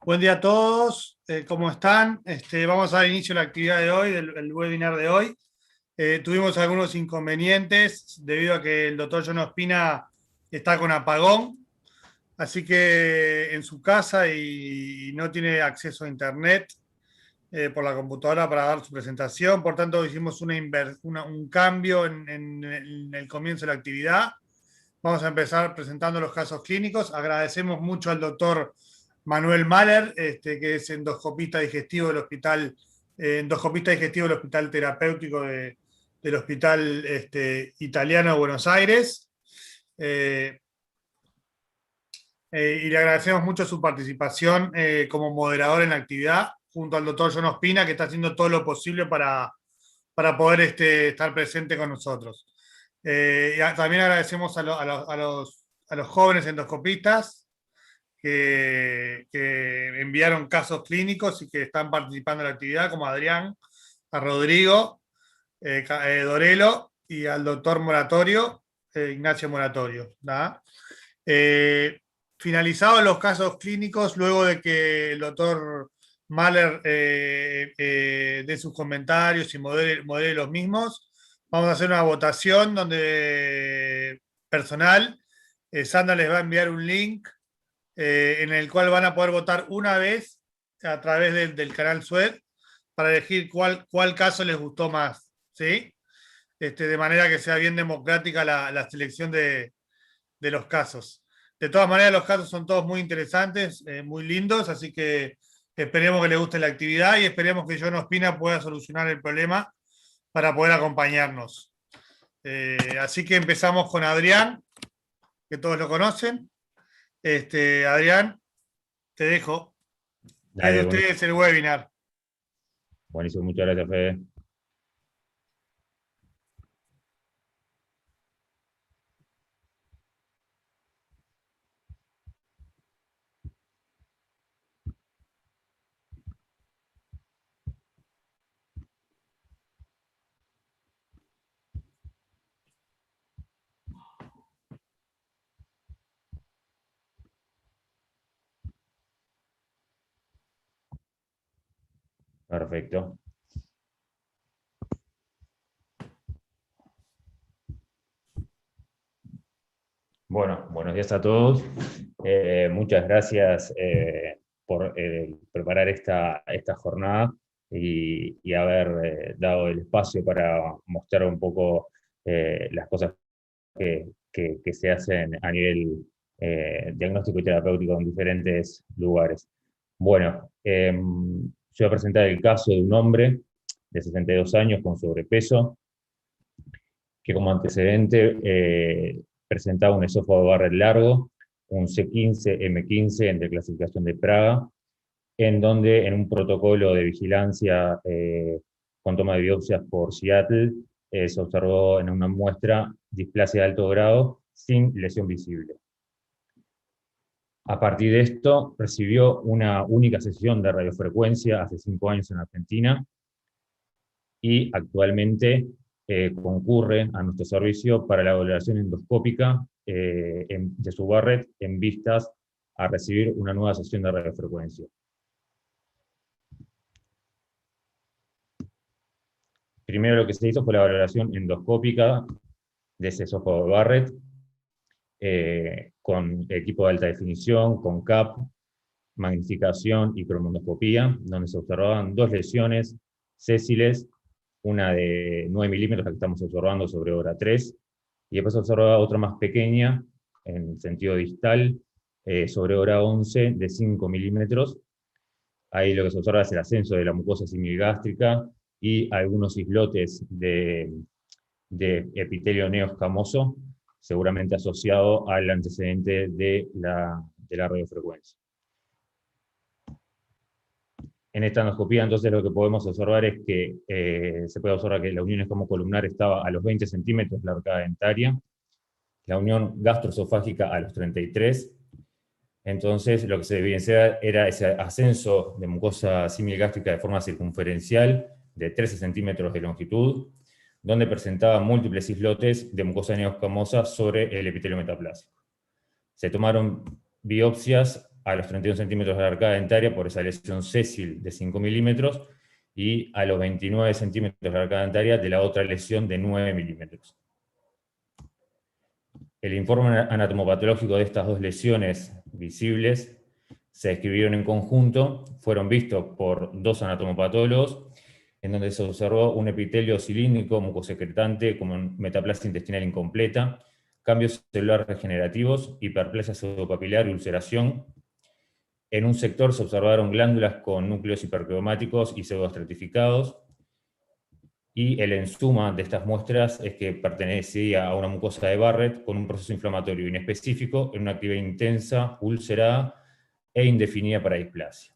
Buen día a todos, ¿cómo están? Vamos a dar inicio a la actividad de hoy, del webinar de hoy. Tuvimos algunos inconvenientes debido a que el doctor John Ospina está con apagón, así que en su casa y no tiene acceso a internet por la computadora para dar su presentación. Por tanto, hicimos un cambio en el comienzo de la actividad. Vamos a empezar presentando los casos clínicos. Agradecemos mucho al doctor Manuel Mahler, que es endoscopista digestivo del Hospital Terapéutico del Hospital Italiano de Buenos Aires. Y le agradecemos mucho su participación como moderador en la actividad, junto al doctor John Ospina, que está haciendo todo lo posible para poder estar presente con nosotros. También agradecemos a los jóvenes endoscopistas que enviaron casos clínicos y que están participando en la actividad, como a Adrián, a Rodrigo, Dorelo y al doctor Moratorio, Ignacio Moratorio. Finalizados los casos clínicos, luego de que el doctor Mahler dé sus comentarios y modele los mismos, vamos a hacer una votación donde personal, Sandra les va a enviar un link en el cual van a poder votar una vez a través del canal SUED para elegir cuál caso les gustó más, ¿sí? De manera que sea bien democrática la selección de los casos. De todas maneras, los casos son todos muy interesantes, muy lindos, así que esperemos que les guste la actividad y esperemos que John Ospina pueda solucionar el problema para poder acompañarnos. Así que empezamos con Adrián, que todos lo conocen. Adrián, te dejo. Es de ustedes el webinar. Buenísimo, muchas gracias, Fede. Perfecto. Bueno, buenos días a todos. Muchas gracias por preparar esta jornada y haber dado el espacio para mostrar un poco las cosas que se hacen a nivel diagnóstico y terapéutico en diferentes lugares. Bueno, yo voy a presentar el caso de un hombre de 62 años con sobrepeso, que como antecedente presentaba un esófago de Barrett largo, un C15, M15 de clasificación de Praga, en donde en un protocolo de vigilancia con toma de biopsias por Seattle, se observó en una muestra displasia de alto grado sin lesión visible. A partir de esto, recibió una única sesión de radiofrecuencia hace 5 años en Argentina y actualmente concurre a nuestro servicio para la valoración endoscópica de su Barrett en vistas a recibir una nueva sesión de radiofrecuencia. Primero lo que se hizo fue la valoración endoscópica de ese esófago de Barrett, con equipo de alta definición, con CAP, magnificación y cromondoscopía, donde se observaban 2 lesiones sésiles, una de 9 milímetros, la que estamos observando sobre hora 3, y después se observaba otra más pequeña, en sentido distal, sobre hora 11, de 5 milímetros. Ahí lo que se observa es el ascenso de la mucosa simigástrica y algunos islotes de epitelio neoescamoso, seguramente asociado al antecedente de la radiofrecuencia. En esta endoscopía, entonces, lo que podemos observar es que se puede observar que la unión escamocolumnar estaba a los 20 centímetros de la arcada dentaria, la unión gastroesofágica a los 33. Entonces, lo que se evidenciaba era ese ascenso de mucosa simigástrica de forma circunferencial de 13 centímetros de longitud, donde presentaba múltiples islotes de mucosa neoescamosa sobre el epitelio metaplásico. Se tomaron biopsias a los 31 centímetros de la arcada dentaria por esa lesión sésil de 5 milímetros, y a los 29 centímetros de la arcada dentaria de la otra lesión de 9 milímetros. El informe anatomopatológico de estas dos lesiones visibles se describieron en conjunto, fueron vistos por dos anatomopatólogos, en donde se observó un epitelio cilíndrico mucosecretante con metaplasia intestinal incompleta, cambios celulares regenerativos, hiperplasia pseudopapilar y ulceración. En un sector se observaron glándulas con núcleos hipercromáticos y pseudoestratificados, y el enzuma de estas muestras es que pertenecía a una mucosa de Barrett con un proceso inflamatorio inespecífico en una actividad intensa, ulcerada e indefinida para displasia.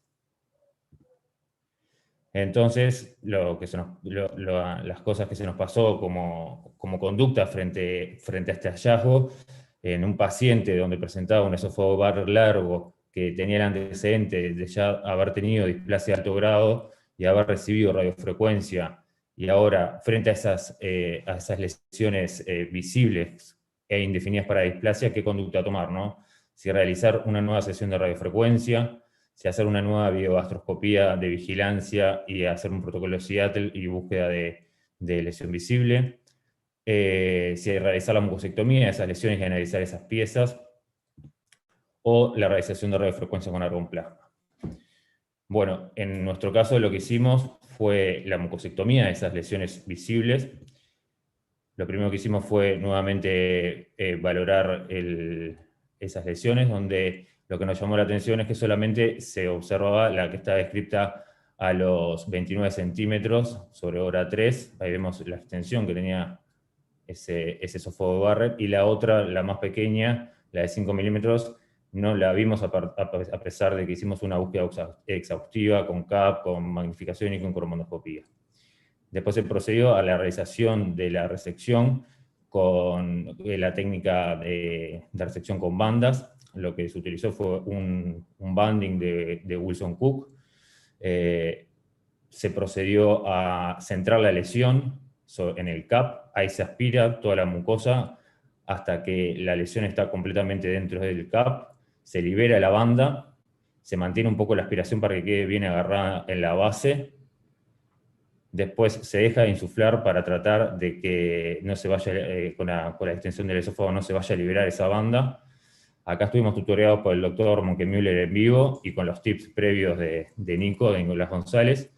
Entonces, las cosas que se nos pasó como conducta frente a este hallazgo, en un paciente donde presentaba un esófago Barrett largo, que tenía el antecedente de ya haber tenido displasia de alto grado y haber recibido radiofrecuencia, y ahora, frente a esas lesiones visibles e indefinidas para displasia, ¿qué conducta tomar, no? Si realizar una nueva sesión de radiofrecuencia, si hacer una nueva videogastroscopía de vigilancia y hacer un protocolo de Seattle y búsqueda de lesión visible, si realizar la mucosectomía de esas lesiones y analizar esas piezas, o la realización de radiofrecuencia con argonplasma. Bueno, en nuestro caso lo que hicimos fue la mucosectomía de esas lesiones visibles. Lo primero que hicimos fue nuevamente valorar esas lesiones, donde lo que nos llamó la atención es que solamente se observaba la que está descrita a los 29 centímetros sobre hora 3, ahí vemos la extensión que tenía ese esófago Barrett, y la otra, la más pequeña, la de 5 milímetros, no la vimos a pesar de que hicimos una búsqueda exhaustiva con CAP, con magnificación y con cromondoscopía. Después se procedió a la realización de la resección con la técnica de resección con bandas. Lo que se utilizó fue un banding de Wilson Cook. Se procedió a centrar la lesión en el CAP, ahí se aspira toda la mucosa hasta que la lesión está completamente dentro del CAP, se libera la banda, se mantiene un poco la aspiración para que quede bien agarrada en la base, después se deja de insuflar para tratar de que no se vaya, con la extensión del esófago no se vaya a liberar esa banda. Acá estuvimos tutoreados por el doctor Monkemüller en vivo y con los tips previos de Nico, de Nicolás González.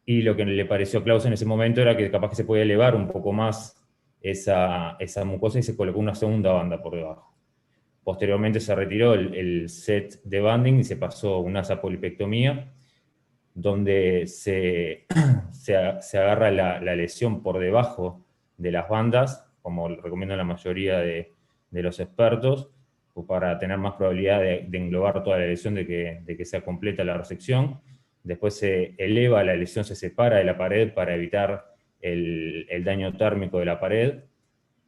Y lo que le pareció a Klaus en ese momento era que capaz que se podía elevar un poco más esa mucosa y se colocó una segunda banda por debajo. Posteriormente se retiró el set de banding y se pasó una apolipectomía, donde se agarra la lesión por debajo de las bandas, como recomiendan la mayoría de los expertos, para tener más probabilidad de englobar toda la lesión, de que sea completa la resección. Después se eleva la lesión, se separa de la pared para evitar el daño térmico de la pared,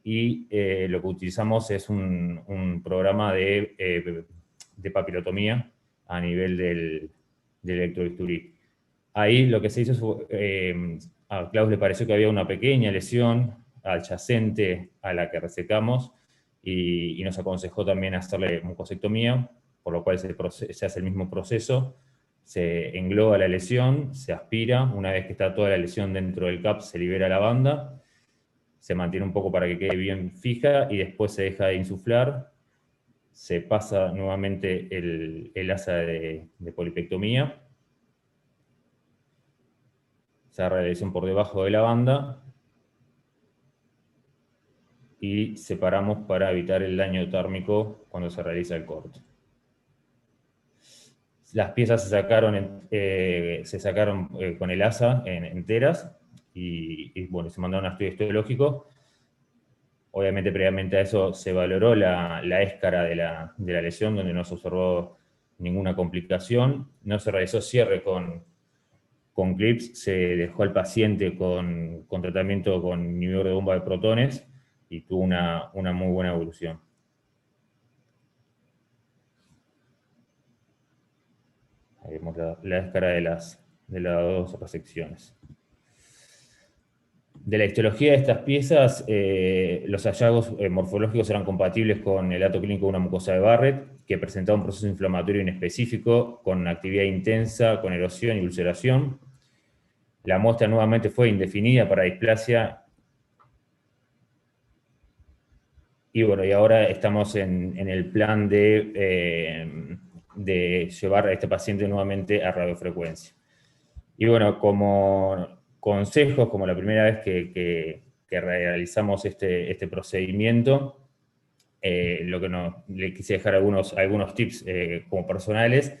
y lo que utilizamos es un programa de papilotomía a nivel del electrobisturí. Ahí lo que se hizo es, a Klaus le pareció que había una pequeña lesión adyacente a la que resecamos, y nos aconsejó también hacerle mucosectomía, por lo cual se hace el mismo proceso. Se engloba la lesión, se aspira, una vez que está toda la lesión dentro del CAP se libera la banda, se mantiene un poco para que quede bien fija y después se deja de insuflar, se pasa nuevamente el asa de polipectomía, se agarra la lesión por debajo de la banda y separamos para evitar el daño térmico cuando se realiza el corte. Las piezas se sacaron con el asa enteras y bueno, se mandaron a estudio histológico. Obviamente, previamente a eso se valoró la éscara de la lesión, donde no se observó ninguna complicación. No se realizó cierre con clips, se dejó al paciente con tratamiento con inhibidor de bomba de protones y tuvo una muy buena evolución. Ahí vemos la éscara de las dos resecciones. De la histología de estas piezas, los hallazgos morfológicos eran compatibles con el dato clínico de una mucosa de Barrett. que presentaba un proceso inflamatorio inespecífico, con actividad intensa, con erosión y ulceración. La muestra nuevamente fue indefinida para displasia. Y bueno, y ahora estamos en el plan de llevar a este paciente nuevamente a radiofrecuencia. Y bueno, como consejos, como la primera vez que realizamos este procedimiento, lo que le quise dejar algunos tips como personales.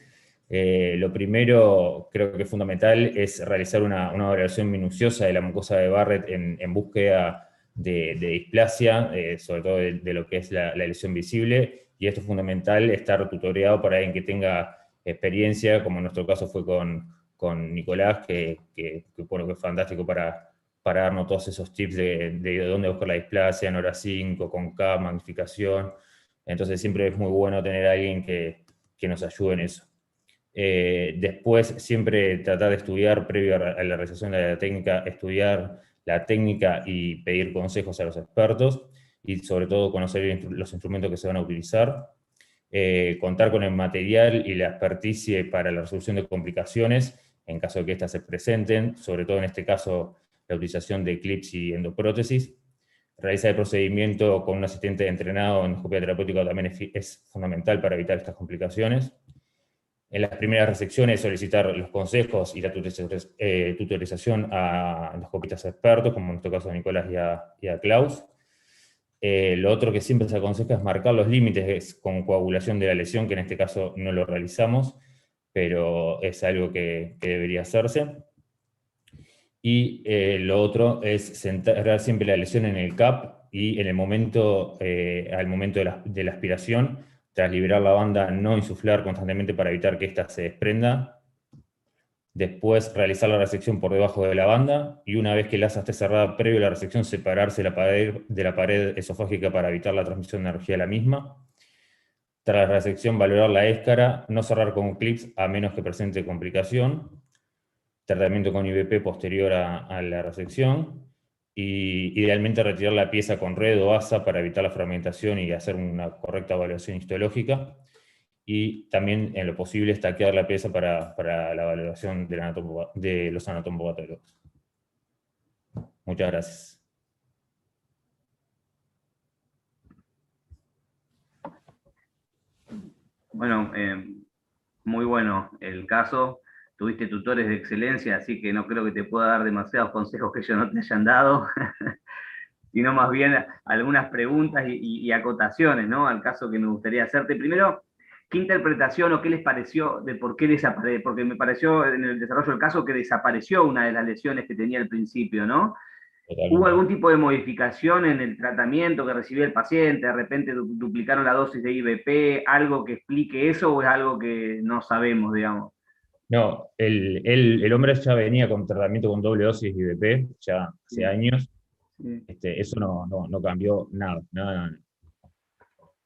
Lo primero, creo que es fundamental, es realizar una valoración minuciosa de la mucosa de Barrett en búsqueda de displasia, sobre todo de lo que es la lesión visible, y esto es fundamental, estar tutoreado por alguien que tenga experiencia, como en nuestro caso fue con Nicolás, bueno, que es fantástico para darnos todos esos tips de dónde buscar la displasia en hora 5, con K, magnificación. Entonces siempre es muy bueno tener a alguien que nos ayude en eso. Después siempre tratar de estudiar, previo a la realización de la técnica, estudiar la técnica y pedir consejos a los expertos, y sobre todo conocer los instrumentos que se van a utilizar. Contar con el material y la experticia para la resolución de complicaciones en caso de que éstas se presenten, sobre todo en este caso la utilización de clips y endoprótesis. Realizar el procedimiento con un asistente entrenado en endoscopia terapéutica también es fundamental para evitar estas complicaciones. En las primeras resecciones solicitar los consejos y la tutorización a endoscopistas expertos, como en nuestro caso a Nicolás y a Klaus. Lo otro que siempre se aconseja es marcar los límites con coagulación de la lesión, que en este caso no lo realizamos, pero es algo que debería hacerse. Y lo otro es centrar siempre la lesión en el CAP y en el momento, al momento de la aspiración, tras liberar la banda, no insuflar constantemente para evitar que ésta se desprenda. Después realizar la resección por debajo de la banda, y una vez que el asa esté cerrada previo a la resección, separarse de la pared esofágica para evitar la transmisión de energía a la misma. Tras la resección, valorar la éscara, no cerrar con clips a menos que presente complicación. Tratamiento con IVP posterior a la resección, y idealmente retirar la pieza con red o asa para evitar la fragmentación y hacer una correcta evaluación histológica, y también en lo posible estaquear la pieza para la valoración de los anatomopatólogos. Muchas gracias. Bueno, muy bueno el caso. Tuviste tutores de excelencia, así que no creo que te pueda dar demasiados consejos que ellos no te hayan dado, sino más bien algunas preguntas y acotaciones, ¿no? Al caso que me gustaría hacerte. Primero, ¿qué interpretación o qué les pareció de por qué desapareció? Porque me pareció en el desarrollo del caso que desapareció una de las lesiones que tenía al principio, ¿no? Totalmente. ¿Hubo algún tipo de modificación en el tratamiento que recibió el paciente? ¿De repente duplicaron la dosis de IVP? ¿Algo que explique eso o es algo que no sabemos, digamos? No, el hombre ya venía con tratamiento con doble dosis de IVP, ya hace Sí, años. sí. Eso no cambió nada, nada.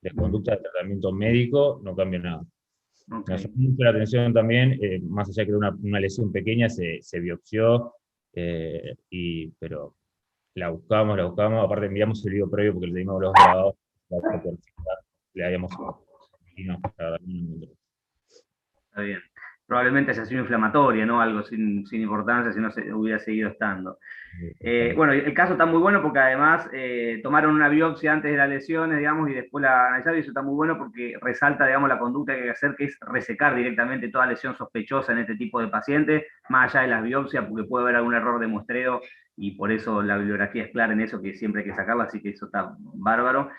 De conducta de tratamiento médico no cambió nada. Ok. Nos llamó mucho la atención también, más allá que era una lesión pequeña, se biopsió, pero la buscamos, aparte enviamos el video previo porque le dimos los grabados, le habíamos... Y no, la verdad, no encontré. Está bien. Probablemente haya sido inflamatoria, ¿no? Algo sin importancia si no se hubiera seguido estando. Bueno, el caso está muy bueno porque además tomaron una biopsia antes de las lesiones, digamos, y después la analizaron, y eso está muy bueno porque resalta, digamos, la conducta que hay que hacer, que es resecar directamente toda lesión sospechosa en este tipo de pacientes, más allá de las biopsias, porque puede haber algún error de muestreo, y por eso la bibliografía es clara en eso, que siempre hay que sacarla, así que eso está bárbaro.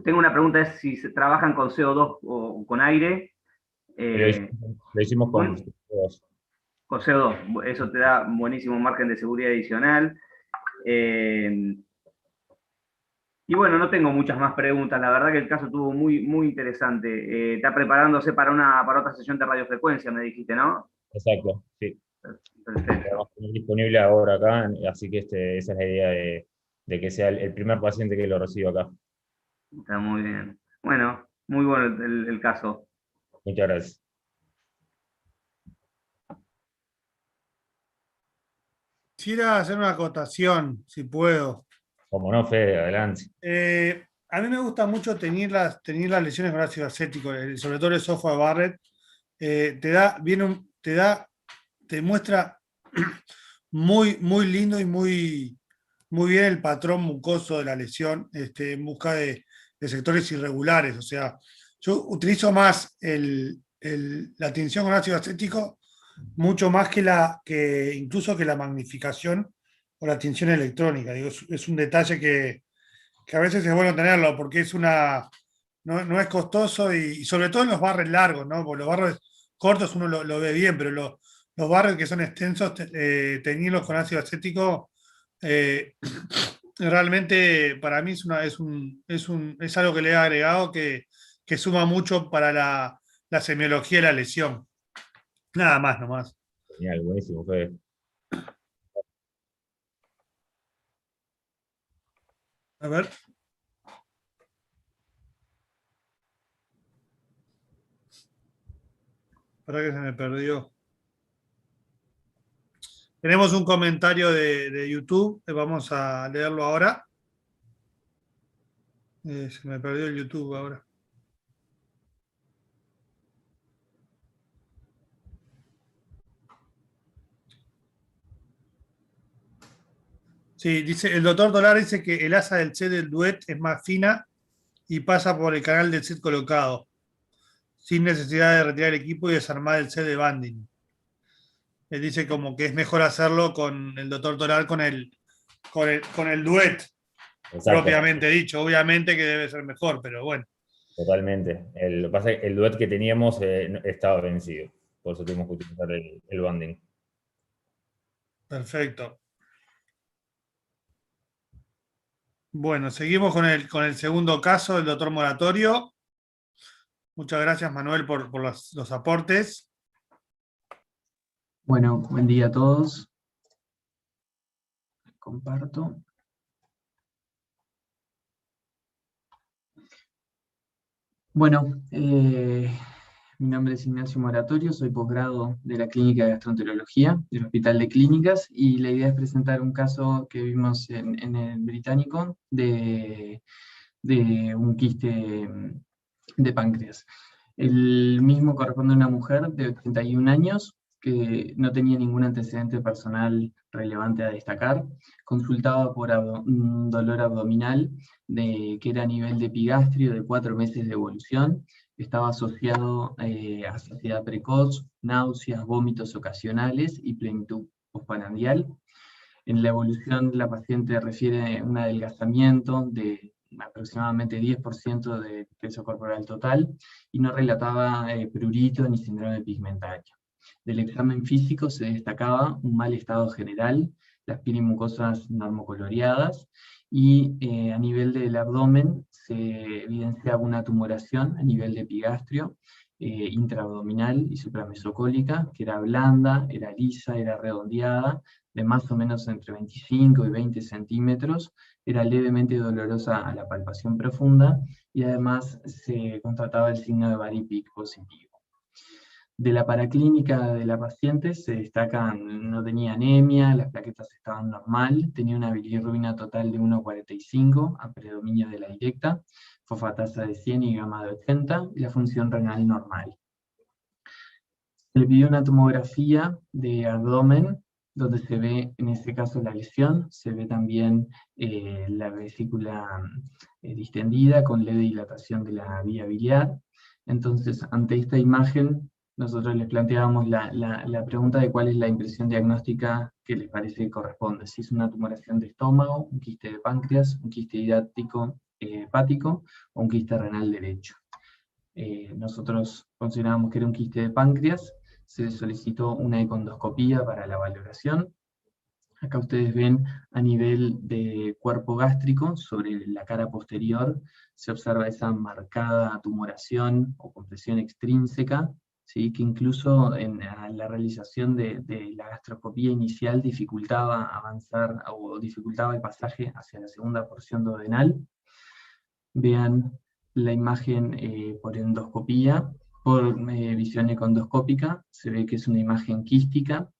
Tengo una pregunta, es si se trabajan con CO2 o con aire. Eh, Lo hicimos con con, con CO2, eso te da un buenísimo margen de seguridad adicional. Eh, y bueno, no tengo muchas más preguntas. La verdad que el caso estuvo muy interesante. Está preparándose para otra sesión de radiofrecuencia, me dijiste, ¿no? Exacto, sí. Lo Perfecto. vamos a tener disponible ahora acá, así que esa es la idea de que sea el primer paciente que lo reciba acá. Está muy bien. Bueno, muy bueno el caso. Muchas gracias. Quisiera hacer una acotación, si puedo. Como no, Fede, adelante. A mí me gusta mucho tener las lesiones con ácido acético, sobre todo el esófago de Barrett. Te muestra muy lindo y muy bien el patrón mucoso de la lesión, en busca de sectores irregulares. O sea, yo utilizo más la tinción con ácido acético mucho más que incluso que la magnificación o la tinción electrónica. Digo, es un detalle que a veces es bueno tenerlo porque no es costoso y sobre todo en los barres largos, ¿no? Porque los barres cortos uno lo ve bien, pero los barres que son extensos, teñirlos con ácido acético, eh, realmente para mí es algo que le he agregado que suma mucho para la semiología de la lesión. Nada más, nomás. Genial, buenísimo, Fede. A ver. Para que se me perdió. Tenemos un comentario de YouTube, vamos a leerlo ahora. Se me perdió el YouTube ahora. Sí, dice, el doctor Dolar dice que el asa del set del duet es más fina y pasa por el canal del set colocado, sin necesidad de retirar el equipo y desarmar el set de banding. Él dice como que es mejor hacerlo con el doctor Dolar con el duet, propiamente dicho. Obviamente que debe ser mejor, pero bueno. Totalmente. Lo que pasa es que el duet que teníamos estaba vencido, por eso tuvimos que utilizar el banding. Perfecto. Bueno, seguimos con el segundo caso del doctor Moratorio. Muchas gracias, Manuel, por los aportes. Bueno, buen día a todos. Comparto. Bueno, mi nombre es Ignacio Moratorio, soy posgrado de la Clínica de Gastroenterología del Hospital de Clínicas, y la idea es presentar un caso que vimos en el británico de un quiste de páncreas. El mismo corresponde a una mujer de 81 años que no tenía ningún antecedente personal relevante a destacar, consultaba por un dolor abdominal que era a nivel de epigastrio de 4 meses de evolución, estaba asociado a saciedad precoz, náuseas, vómitos ocasionales y plenitud postprandial. En la evolución la paciente refiere un adelgazamiento de aproximadamente 10% del peso corporal total y no relataba prurito ni síndrome pigmentario. Del examen físico se destacaba un mal estado general, las pieles mucosas normocoloreadas, y a nivel del abdomen se evidenciaba una tumoración a nivel de epigastrio, intraabdominal y supramesocólica, que era blanda, era lisa, era redondeada, de más o menos entre 25 y 20 centímetros, era levemente dolorosa a la palpación profunda, y además se constataba el signo de Bari-Peak positivo. De la paraclínica de la paciente se destaca, no tenía anemia, las plaquetas estaban normal, tenía una bilirrubina total de 1,45 a predominio de la directa, fosfatasa de 100 y gamma de 80, y la función renal normal. Se le pidió una tomografía de abdomen, donde se ve en este caso la lesión, se ve también la vesícula distendida con leve dilatación de la vía biliar. Entonces, ante esta imagen, nosotros les planteábamos la pregunta de cuál es la impresión diagnóstica que les parece que corresponde, si es una tumoración de estómago, un quiste de páncreas, un quiste hepático o un quiste renal derecho. Nosotros considerábamos que era un quiste de páncreas, se solicitó una econdoscopía para la valoración. Acá ustedes ven a nivel de cuerpo gástrico, sobre la cara posterior, se observa esa marcada tumoración o compresión extrínseca, ¿sí? Que incluso en la realización de la gastroscopía inicial dificultaba avanzar o dificultaba el pasaje hacia la segunda porción duodenal. Vean la imagen por endoscopía, por visión econdoscópica, se ve que es una imagen quística,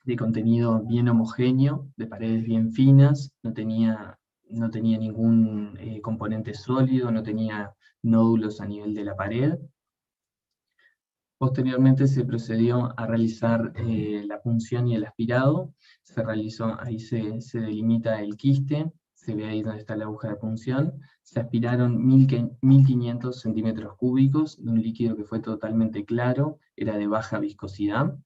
de contenido bien homogéneo, de paredes bien finas, no tenía no tenía ningún componente sólido, no tenía nódulos a nivel de la pared. Posteriormente se procedió a realizar la punción y el aspirado. Se realizó, ahí se delimita el quiste, se ve ahí donde está la aguja de punción. Se aspiraron 1500 centímetros cúbicos de un líquido que fue totalmente claro, era de baja viscosidad.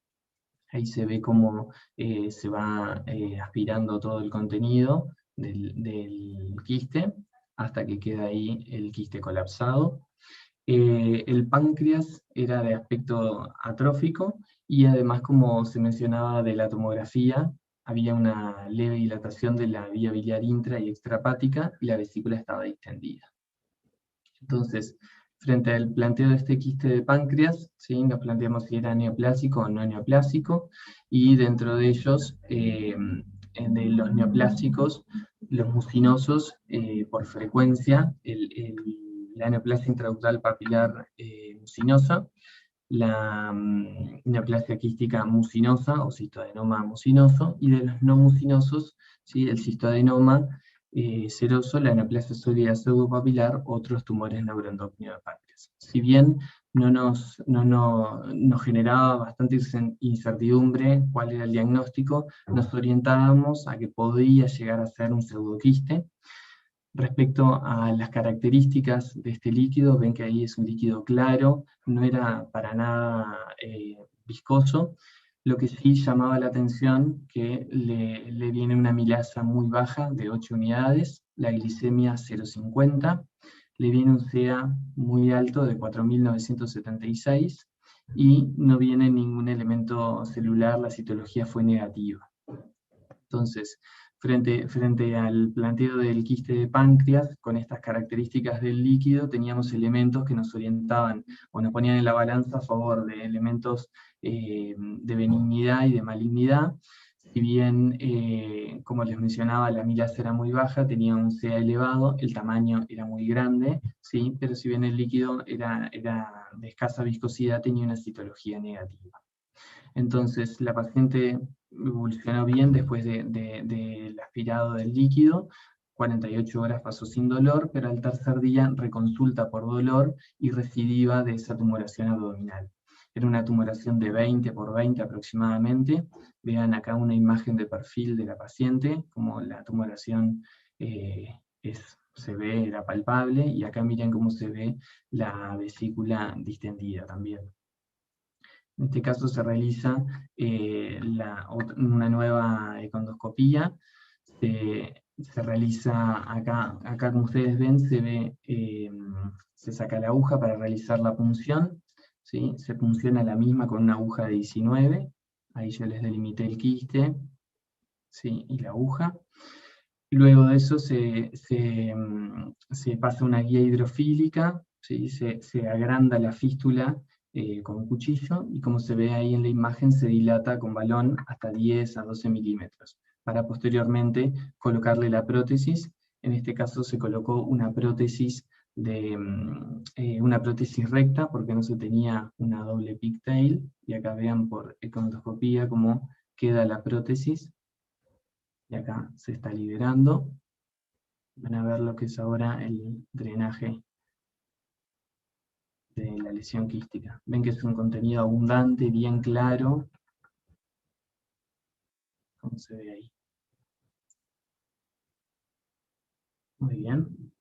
Ahí se ve cómo se va aspirando todo el contenido del quiste, hasta que queda ahí el quiste colapsado. El páncreas era de aspecto atrófico, y además, como se mencionaba de la tomografía, había una leve dilatación de la vía biliar intra y extrahepática, y la vesícula estaba distendida. Entonces, frente al planteo de este quiste de páncreas, ¿sí?, nos planteamos si era neoplásico o no neoplásico, y dentro de ellos, de los neoplásicos, los mucinosos, por frecuencia, la neoplasia intraductal papilar mucinosa, la neoplasia quística mucinosa o cistoadenoma mucinoso, y de los no mucinosos, ¿sí?, el cistoadenoma seroso, la neoplasia sólida pseudopapilar, otros tumores neuroendocrinos de páncreas. Si bien nos generaba bastante incertidumbre cuál era el diagnóstico, nos orientábamos a que podía llegar a ser un pseudoquiste. Respecto a las características de este líquido, ven que ahí es un líquido claro, no era para nada viscoso. Lo que sí llamaba la atención, que le viene una amilasa muy baja, de 8 unidades, la glicemia 0,50, le viene un CA muy alto, de 4.976, y no viene ningún elemento celular, la citología fue negativa. Entonces, frente al planteo del quiste de páncreas, con estas características del líquido, teníamos elementos que nos orientaban o nos ponían en la balanza a favor de elementos de benignidad y de malignidad. Si bien, como les mencionaba, la amilasa era muy baja, tenía un CA elevado, el tamaño era muy grande, ¿sí?, pero si bien el líquido era de escasa viscosidad, tenía una citología negativa. Entonces, la paciente evolucionó bien después del aspirado del líquido, 48 horas pasó sin dolor, pero al tercer día reconsulta por dolor y recidiva de esa tumoración abdominal. Era una tumoración de 20 por 20 aproximadamente. Vean acá una imagen de perfil de la paciente, como la tumoración se ve, era palpable, y acá miren cómo se ve la vesícula distendida también. En este caso se realiza una nueva econdoscopía, se realiza acá como ustedes ven, se saca la aguja para realizar la punción, ¿sí? Se punciona la misma con una aguja de 19, ahí yo les delimité el quiste, ¿sí?, y la aguja. Luego de eso se pasa una guía hidrofílica, ¿sí?, se agranda la fístula con un cuchillo, y como se ve ahí en la imagen, se dilata con balón hasta 10 a 12 milímetros, para posteriormente colocarle la prótesis. En este caso se colocó una prótesis recta, porque no se tenía una doble pigtail, y acá vean por econdoscopía cómo queda la prótesis, y acá se está liberando. Van a ver lo que es ahora el drenaje de la lesión quística. Ven que es un contenido abundante, bien claro, como se ve ahí. Muy bien.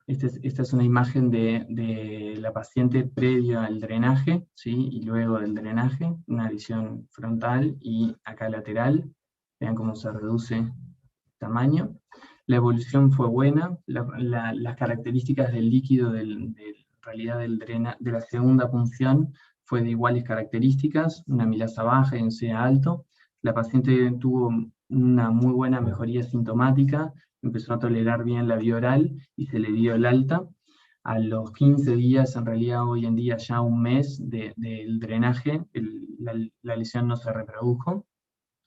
Esta es una imagen de la paciente previo al drenaje, ¿sí?, y luego del drenaje, una visión frontal y acá lateral. Vean cómo se reduce el tamaño. La evolución fue buena, las características del líquido en realidad de la segunda punción fue de iguales características, una amilasa baja y un CA alto. La paciente tuvo una muy buena mejoría sintomática, empezó a tolerar bien la vía oral y se le dio el alta. A los 15 días, en realidad hoy en día ya un mes del drenaje, la lesión no se reprodujo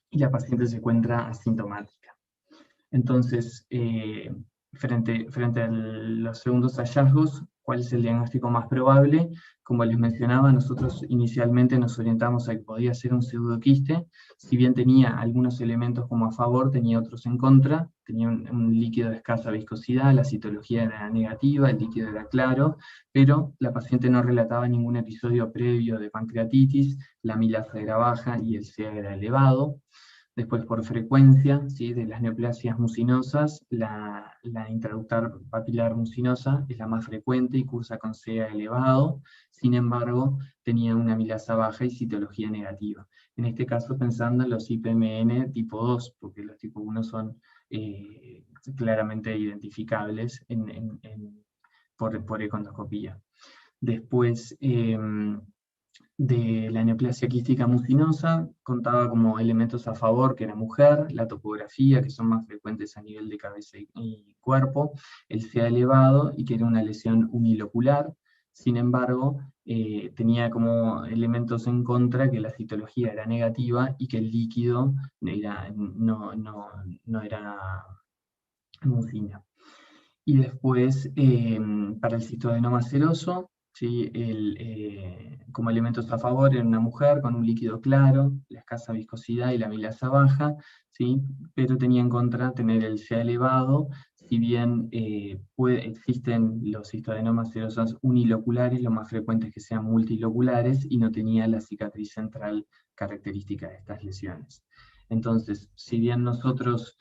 y la paciente se encuentra asintomática. Entonces, frente a los segundos hallazgos, ¿cuál es el diagnóstico más probable? Como les mencionaba, nosotros inicialmente nos orientamos a que podía ser un pseudoquiste, si bien tenía algunos elementos como a favor, tenía otros en contra, tenía un líquido de escasa viscosidad, la citología era negativa, el líquido era claro, pero la paciente no relataba ningún episodio previo de pancreatitis, la amilasa era baja y el CA era elevado. Después, por frecuencia, ¿sí?, de las neoplasias mucinosas, la intraductal papilar mucinosa es la más frecuente y cursa con CA elevado, sin embargo, tenía una amilasa baja y citología negativa. En este caso, pensando en los IPMN tipo 2, porque los tipo 1 son claramente identificables por econdoscopía. Después, de la neoplasia quística mucinosa, contaba como elementos a favor, que era mujer, la topografía, que son más frecuentes a nivel de cabeza y cuerpo, el CA elevado, y que era una lesión unilocular. Sin embargo, tenía como elementos en contra que la citología era negativa y que el líquido no era mucina. Y después, para el cistoadenoma seroso, ¿sí?, como elementos a favor era una mujer con un líquido claro, la escasa viscosidad y la amilasa baja, ¿sí?, pero tenía en contra tener el CA elevado, si bien existen los cistoadenomas serosos uniloculares, lo más frecuente es que sean multiloculares, y no tenía la cicatriz central característica de estas lesiones. Entonces, si bien nosotros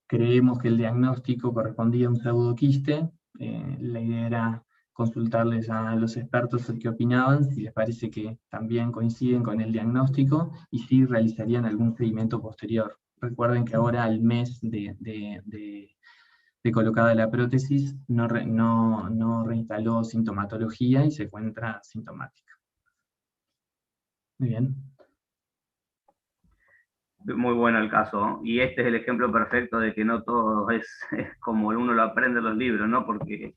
creemos que el diagnóstico correspondía a un pseudoquiste, la idea era consultarles a los expertos qué opinaban, si les parece que también coinciden con el diagnóstico, y si realizarían algún seguimiento posterior. Recuerden que ahora, al mes de colocada la prótesis, no reinstaló sintomatología y se encuentra sintomática. Muy bien. Muy bueno el caso, y este es el ejemplo perfecto de que no todo es como uno lo aprende en los libros, ¿no? Porque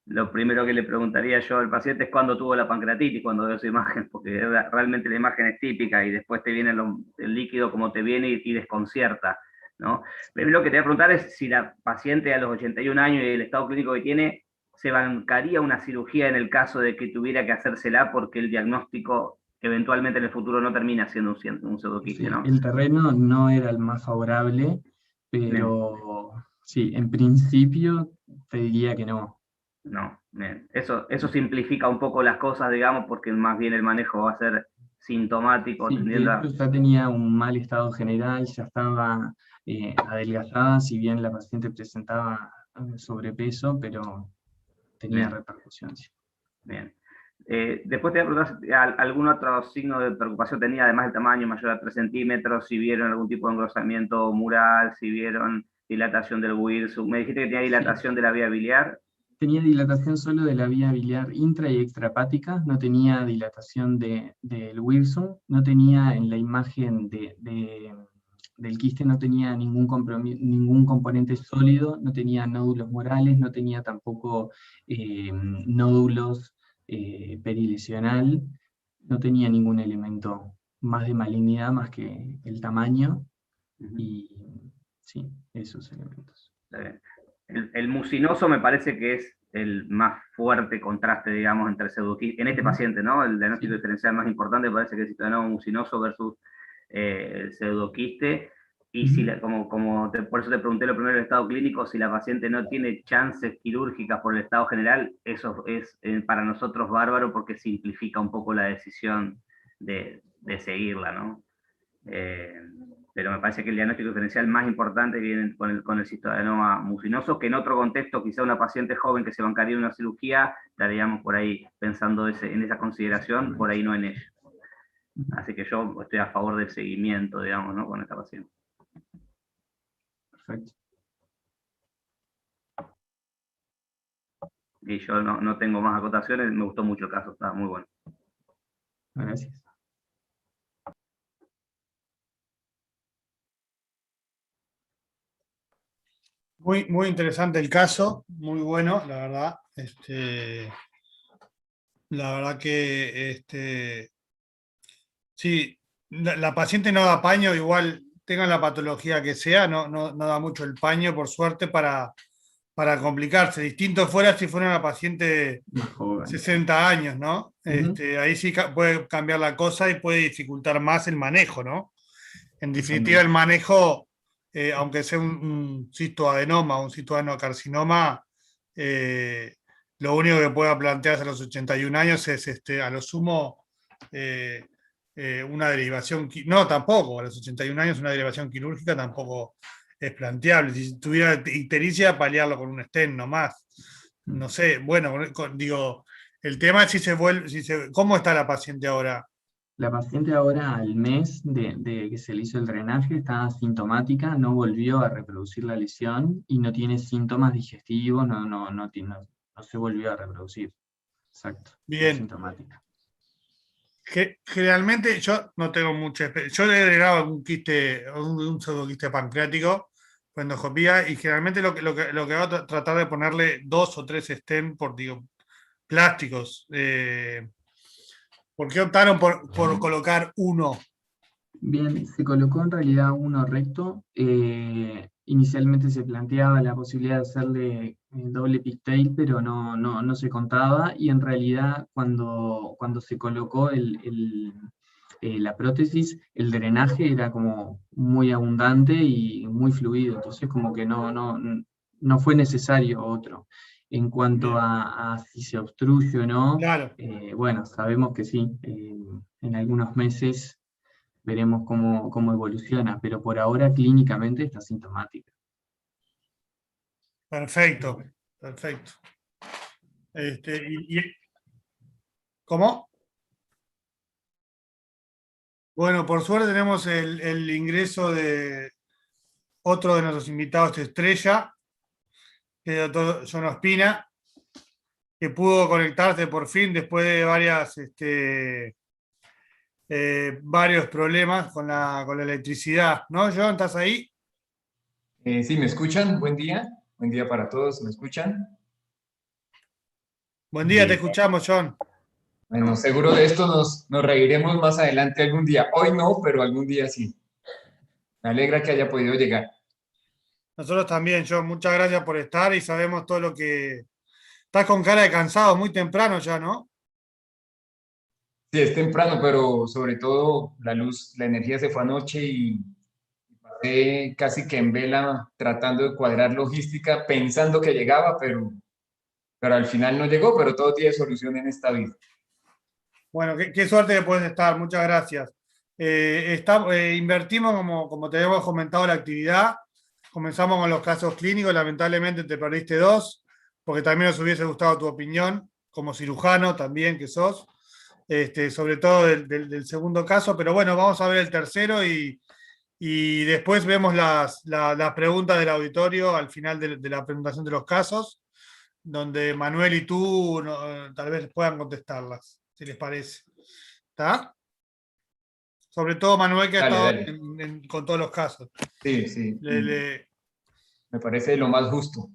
lo primero que le preguntaría yo al paciente es cuándo tuvo la pancreatitis, cuando veo su imagen, porque realmente la imagen es típica y después te viene el líquido como te viene y desconcierta, ¿no? Primero que te voy a preguntar es si la paciente a los 81 años y el estado clínico que tiene, ¿se bancaría una cirugía en el caso de que tuviera que hacérsela porque el diagnóstico eventualmente en el futuro no termina siendo un pseudoquiste, Sí, ¿no? el terreno no era el más favorable, pero sí, en principio te diría que no. No, bien. Eso simplifica un poco las cosas, digamos, porque más bien el manejo va a ser sintomático, Sí, de tendiendo hecho a... ya tenía un mal estado general, ya estaba adelgazada, si bien la paciente presentaba sobrepeso, pero tenía Bien, repercusiones. bien. Después te voy a preguntar si algún otro signo de preocupación tenía, además del tamaño mayor a 3 centímetros, si vieron algún tipo de engrosamiento mural, si vieron dilatación del Wirsum. Me dijiste que tenía dilatación de la vía biliar. Tenía dilatación solo de la vía biliar intra y extrahepática, no tenía dilatación del Wirsum, no tenía en la imagen del quiste, no tenía ningún componente sólido, no tenía nódulos morales, no tenía tampoco nódulos perilesional, no tenía ningún elemento más de malignidad más que el tamaño, y sí, esos elementos. El mucinoso me parece que es el más fuerte contraste, digamos, entre pseudoquiste, en este paciente, ¿no? El diagnóstico diferencial más importante parece que es el cistoadenoma mucinoso versus el pseudoquiste. Y si por eso te pregunté lo primero del estado clínico, si la paciente no tiene chances quirúrgicas por el estado general, eso es para nosotros bárbaro porque simplifica un poco la decisión de seguirla, ¿no? Pero me parece que el diagnóstico diferencial más importante viene con el cistoadenoma mucinoso, que en otro contexto, quizá una paciente joven que se bancaría una cirugía, estaríamos por ahí pensando en esa consideración, por ahí no en ella. Así que yo estoy a favor del seguimiento, digamos, ¿no?, con esta paciente. Perfecto. Y yo no tengo más acotaciones, me gustó mucho el caso, está muy bueno. Gracias. Muy interesante el caso, muy bueno, la verdad. La verdad que sí, la paciente no da paño, igual tengan la patología que sea, no da mucho el paño, por suerte, para complicarse. Distinto fuera si fuera una paciente de Más joven. 60 años, ¿no? Ujú. Ahí sí puede cambiar la cosa y puede dificultar más el manejo, ¿no? En definitiva, el Totalmente. manejo, aunque sea un cistoadenoma o un cistoadenocarcinoma, lo único que pueda plantearse a los 81 años es, a lo sumo, una derivación, no, tampoco, a los 81 años una derivación quirúrgica tampoco es planteable. Si tuviera ictericia, paliarlo con un stent nomás. No sé, bueno, digo, el tema es ¿cómo está la paciente ahora? La paciente ahora, al mes de que se le hizo el drenaje, está asintomática, no volvió a reproducir la lesión y no tiene síntomas digestivos, no se volvió a reproducir. Exacto, está Bien. asintomática. Generalmente yo no tengo mucha experiencia. Yo le he drenado algún quiste, un pseudoquiste pancreático con endoscopía y generalmente lo que hago es tratar de ponerle 2 o 3 stent plásticos. ¿Por qué optaron por colocar uno? Bien, se colocó en realidad uno recto. Inicialmente se planteaba la posibilidad de hacerle doble pigtail, pero no se contaba. Y en realidad, cuando se colocó la prótesis, el drenaje era como muy abundante y muy fluido. Entonces, como que no fue necesario otro. En cuanto Bien, a si se obstruye o no, claro, bueno, sabemos que sí. En algunos meses veremos cómo evoluciona, pero por ahora clínicamente está sintomática. perfecto, perfecto. ¿Cómo? Bueno, por suerte tenemos el ingreso de otro de nuestros invitados estrella, que es el doctor John Ospina, que pudo conectarse por fin después de varios problemas con la electricidad. ¿No, John? ¿Estás ahí? Sí, ¿me escuchan? Buen día para todos, ¿me escuchan? Buen día, te Bien. escuchamos, John. Bueno, seguro de esto nos reiremos más adelante algún día. Hoy no, pero algún día sí. Me alegra que haya podido llegar. Nosotros también, John. Muchas gracias por estar y sabemos todo lo que... Estás con cara de cansado, muy temprano ya, ¿no? Sí, es temprano, pero sobre todo la luz, la energía se fue anoche y pasé casi que en vela tratando de cuadrar logística, pensando que llegaba, pero al final no llegó, pero todo tiene solución en esta vida. Bueno, qué suerte que puedes estar. Muchas gracias. Invertimos, como te habíamos comentado, la actividad. Comenzamos con los casos clínicos. Lamentablemente te perdiste 2, porque también nos hubiese gustado tu opinión, como cirujano también que sos, sobre todo del segundo caso. Pero bueno, vamos a ver el tercero y después vemos las preguntas del auditorio al final de la presentación de los casos, donde Manuel y tú tal vez puedan contestarlas, si les parece. ¿Está? Sobre todo Manuel, que ha Dale, estado dale. con todos los casos. Sí, sí. Le- le- Me parece lo más justo.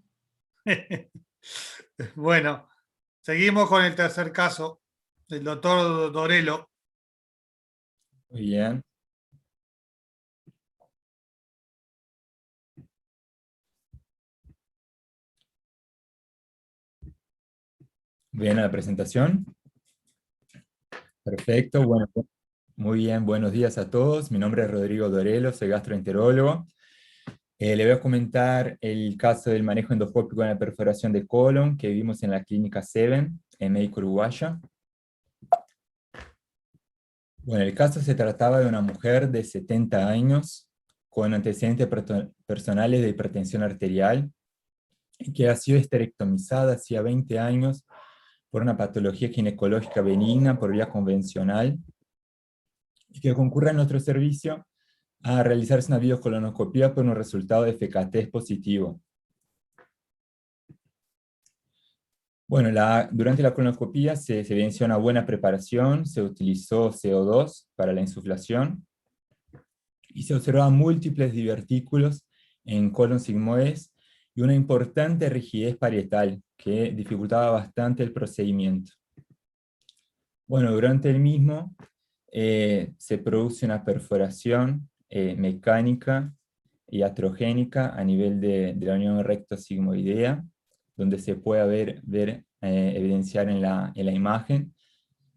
Bueno, seguimos con el tercer caso del doctor Dorelo. Muy bien. Bien a la presentación. Perfecto. Bueno, muy bien. Buenos días a todos. Mi nombre es Rodrigo Dorelo, soy gastroenterólogo. Le voy a comentar el caso del manejo endoscópico en la perforación de colon que vimos en la clínica 7 en México Uruguaya. Bueno, el caso se trataba de una mujer de 70 años con antecedentes personales de hipertensión arterial que ha sido esterectomizada hacía 20 años por una patología ginecológica benigna por vía convencional y que concurre en nuestro servicio a realizarse una videocolonoscopia por un resultado de FKT positivo. Bueno, durante la colonoscopia se evidenció una buena preparación, se utilizó CO2 para la insuflación y se observaban múltiples divertículos en colon sigmoides y una importante rigidez parietal que dificultaba bastante el procedimiento. Bueno, durante el mismo se produce una perforación mecánica y iatrogénica a nivel de la unión recto-sigmoidea, donde se puede evidenciar en la imagen.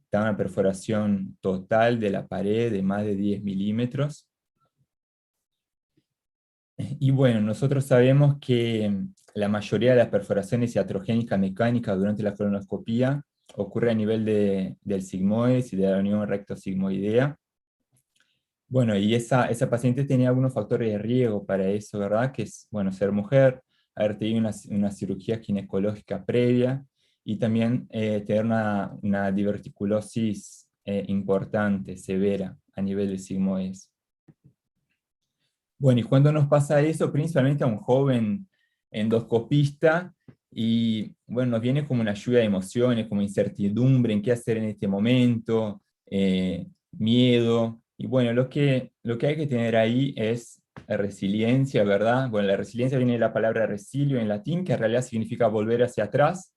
Está una perforación total de la pared de más de 10 milímetros. Y bueno, nosotros sabemos que la mayoría de las perforaciones iatrogénicas mecánicas durante la colonoscopía ocurre a nivel del sigmoides y de la unión recto-sigmoidea. Bueno, y esa paciente tenía algunos factores de riesgo para eso, ¿verdad? Que es, bueno, ser mujer, haber tenido una cirugía ginecológica previa, y también tener una diverticulosis importante, severa, a nivel del sigmoides. Bueno, y cuando nos pasa eso, principalmente a un joven endoscopista, y bueno, nos viene como una lluvia de emociones, como incertidumbre en qué hacer en este momento, miedo, y bueno, lo que hay que tener ahí es resiliencia, ¿verdad? Bueno, la resiliencia viene de la palabra resilio en latín, que en realidad significa volver hacia atrás,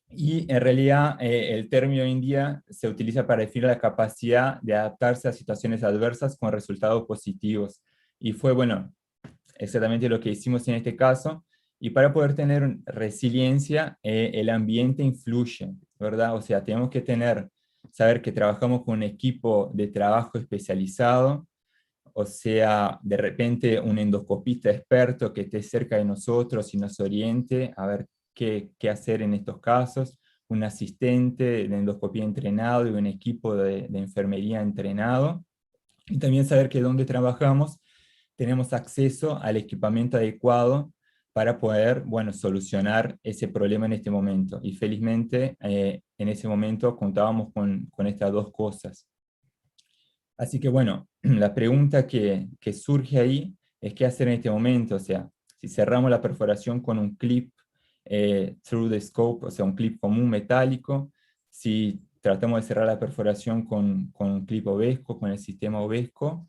y en realidad el término hoy en día se utiliza para definir la capacidad de adaptarse a situaciones adversas con resultados positivos. Y fue, bueno, exactamente lo que hicimos en este caso. Y para poder tener resiliencia, el ambiente influye, ¿verdad? O sea, tenemos que saber que trabajamos con un equipo de trabajo especializado, o sea, de repente un endoscopista experto que esté cerca de nosotros y nos oriente a ver qué hacer en estos casos, un asistente de endoscopía entrenado y un equipo de enfermería entrenado, y también saber que donde trabajamos tenemos acceso al equipamiento adecuado para poder, bueno, solucionar ese problema en este momento. Y felizmente en ese momento contábamos con estas dos cosas. Así que bueno, la pregunta que surge ahí es qué hacer en este momento. O sea, si cerramos la perforación con un clip through the scope, o sea, un clip común metálico, si tratamos de cerrar la perforación con un clip Ovesco, con el sistema Ovesco,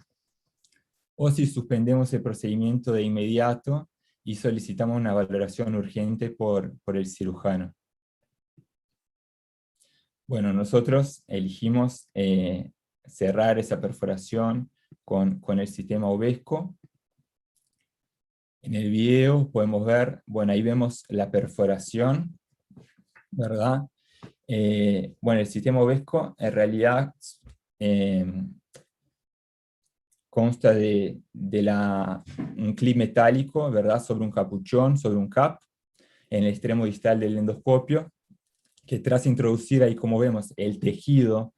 o si suspendemos el procedimiento de inmediato y solicitamos una valoración urgente por el cirujano. Bueno, nosotros elegimos cerrar esa perforación con el sistema Ovesco. En el video podemos ver, bueno, ahí vemos la perforación, ¿verdad? Bueno, el sistema Ovesco en realidad consta de un clip metálico, ¿verdad? Sobre un capuchón, sobre un cap, en el extremo distal del endoscopio, que tras introducir ahí, como vemos, el tejido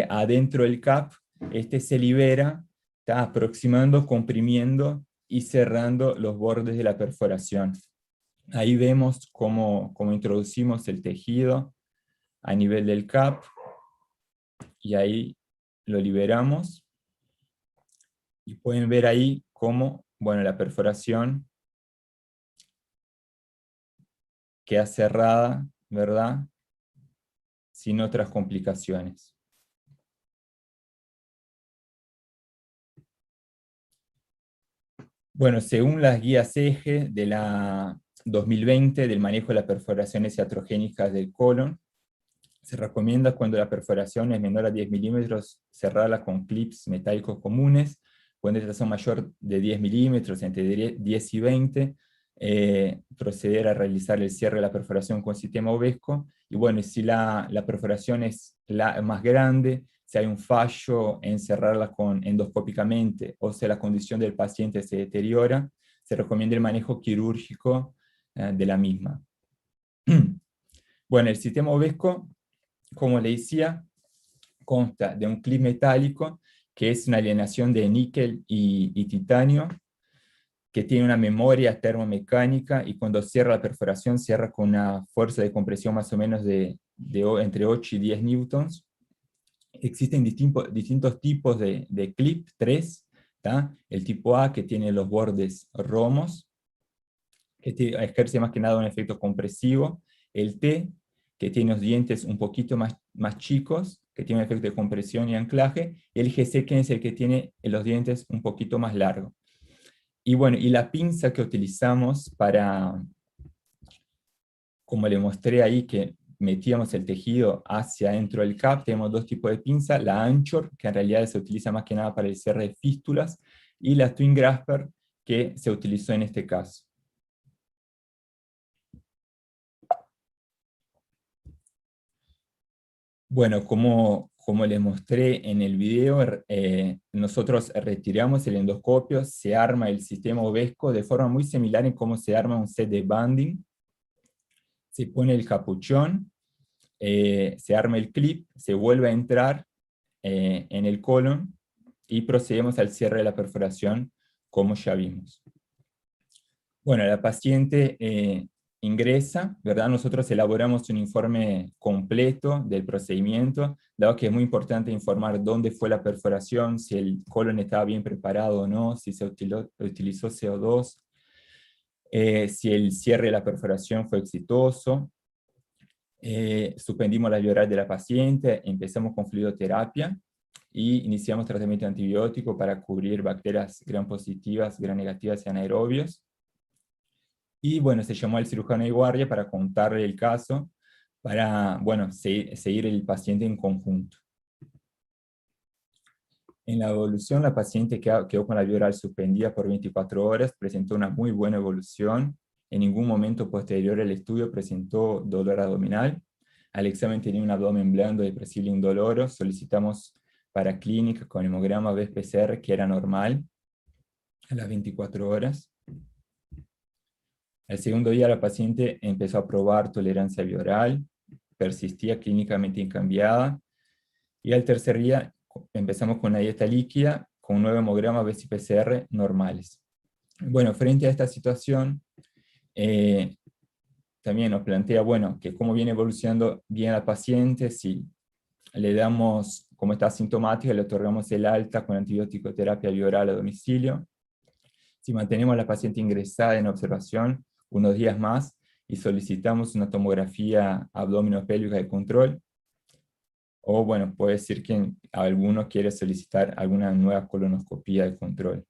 adentro del cap, este se libera, está aproximando, comprimiendo y cerrando los bordes de la perforación. Ahí vemos cómo introducimos el tejido a nivel del cap, y ahí lo liberamos, y pueden ver ahí cómo, bueno, la perforación queda cerrada, ¿verdad? Sin otras complicaciones. Bueno, según las guías eje de la 2020 del manejo de las perforaciones iatrogénicas del colon, se recomienda cuando la perforación es menor a 10 milímetros cerrarla con clips metálicos comunes, cuando son mayor de 10 milímetros, entre 10 y 20, proceder a realizar el cierre de la perforación con sistema Ovesco. Y bueno, si la perforación es más grande, si hay un fallo en cerrarla endoscópicamente, o si la condición del paciente se deteriora, se recomienda el manejo quirúrgico de la misma. Bueno, el sistema Ovesco, como le decía, consta de un clip metálico, que es una aleación de níquel y titanio, que tiene una memoria termomecánica, y cuando cierra la perforación cierra con una fuerza de compresión más o menos de entre 8 y 10 newtons. Existen distintos tipos de clip, 3, ¿tá? El tipo A, que tiene los bordes romos, que ejerce más que nada un efecto compresivo. El T, que tiene los dientes un poquito más chicos, que tiene un efecto de compresión y anclaje. Y el GC, que es el que tiene los dientes un poquito más largos. Y bueno, y la pinza que utilizamos para, como le mostré ahí, que metíamos el tejido hacia dentro del CAP. Tenemos dos tipos de pinza, la Anchor, que en realidad se utiliza más que nada para el cierre de fístulas, y la Twin Grasper, que se utilizó en este caso. Bueno, como les mostré en el video, nosotros retiramos el endoscopio, se arma el sistema Ovesco de forma muy similar en cómo se arma un set de banding. Se pone el capuchón, se arma el clip, se vuelve a entrar en el colon y procedemos al cierre de la perforación, como ya vimos. Bueno, la paciente ingresa, ¿verdad? Nosotros elaboramos un informe completo del procedimiento, dado que es muy importante informar dónde fue la perforación, si el colon estaba bien preparado o no, si se utilizó CO2, si el cierre de la perforación fue exitoso. Suspendimos la vía oral de la paciente, empezamos con fluidoterapia y iniciamos tratamiento antibiótico para cubrir bacterias gram positivas, gram negativas y anaerobios. Y bueno, se llamó al cirujano de guardia para contarle el caso, para, bueno, seguir el paciente en conjunto. En la evolución, la paciente quedó con la vía oral suspendida por 24 horas, presentó una muy buena evolución. En ningún momento posterior al estudio presentó dolor abdominal. Al examen tenía un abdomen blando, depresible e indoloro. Solicitamos para clínica con hemograma BES-PCR, que era normal, a las 24 horas. El segundo día la paciente empezó a probar tolerancia bioral, persistía clínicamente incambiada, y al tercer día empezamos con una dieta líquida, con 9 hemogramas BES-PCR normales. Bueno, frente a esta situación, también nos plantea, bueno, que cómo viene evolucionando bien la paciente, si le damos, como está asintomática, le otorgamos el alta con antibiótico terapia bioral a domicilio. Si mantenemos a la paciente ingresada en observación unos días más y solicitamos una tomografía abdominopélvica de control, o bueno, puede decir que alguno quiere solicitar alguna nueva colonoscopía de control.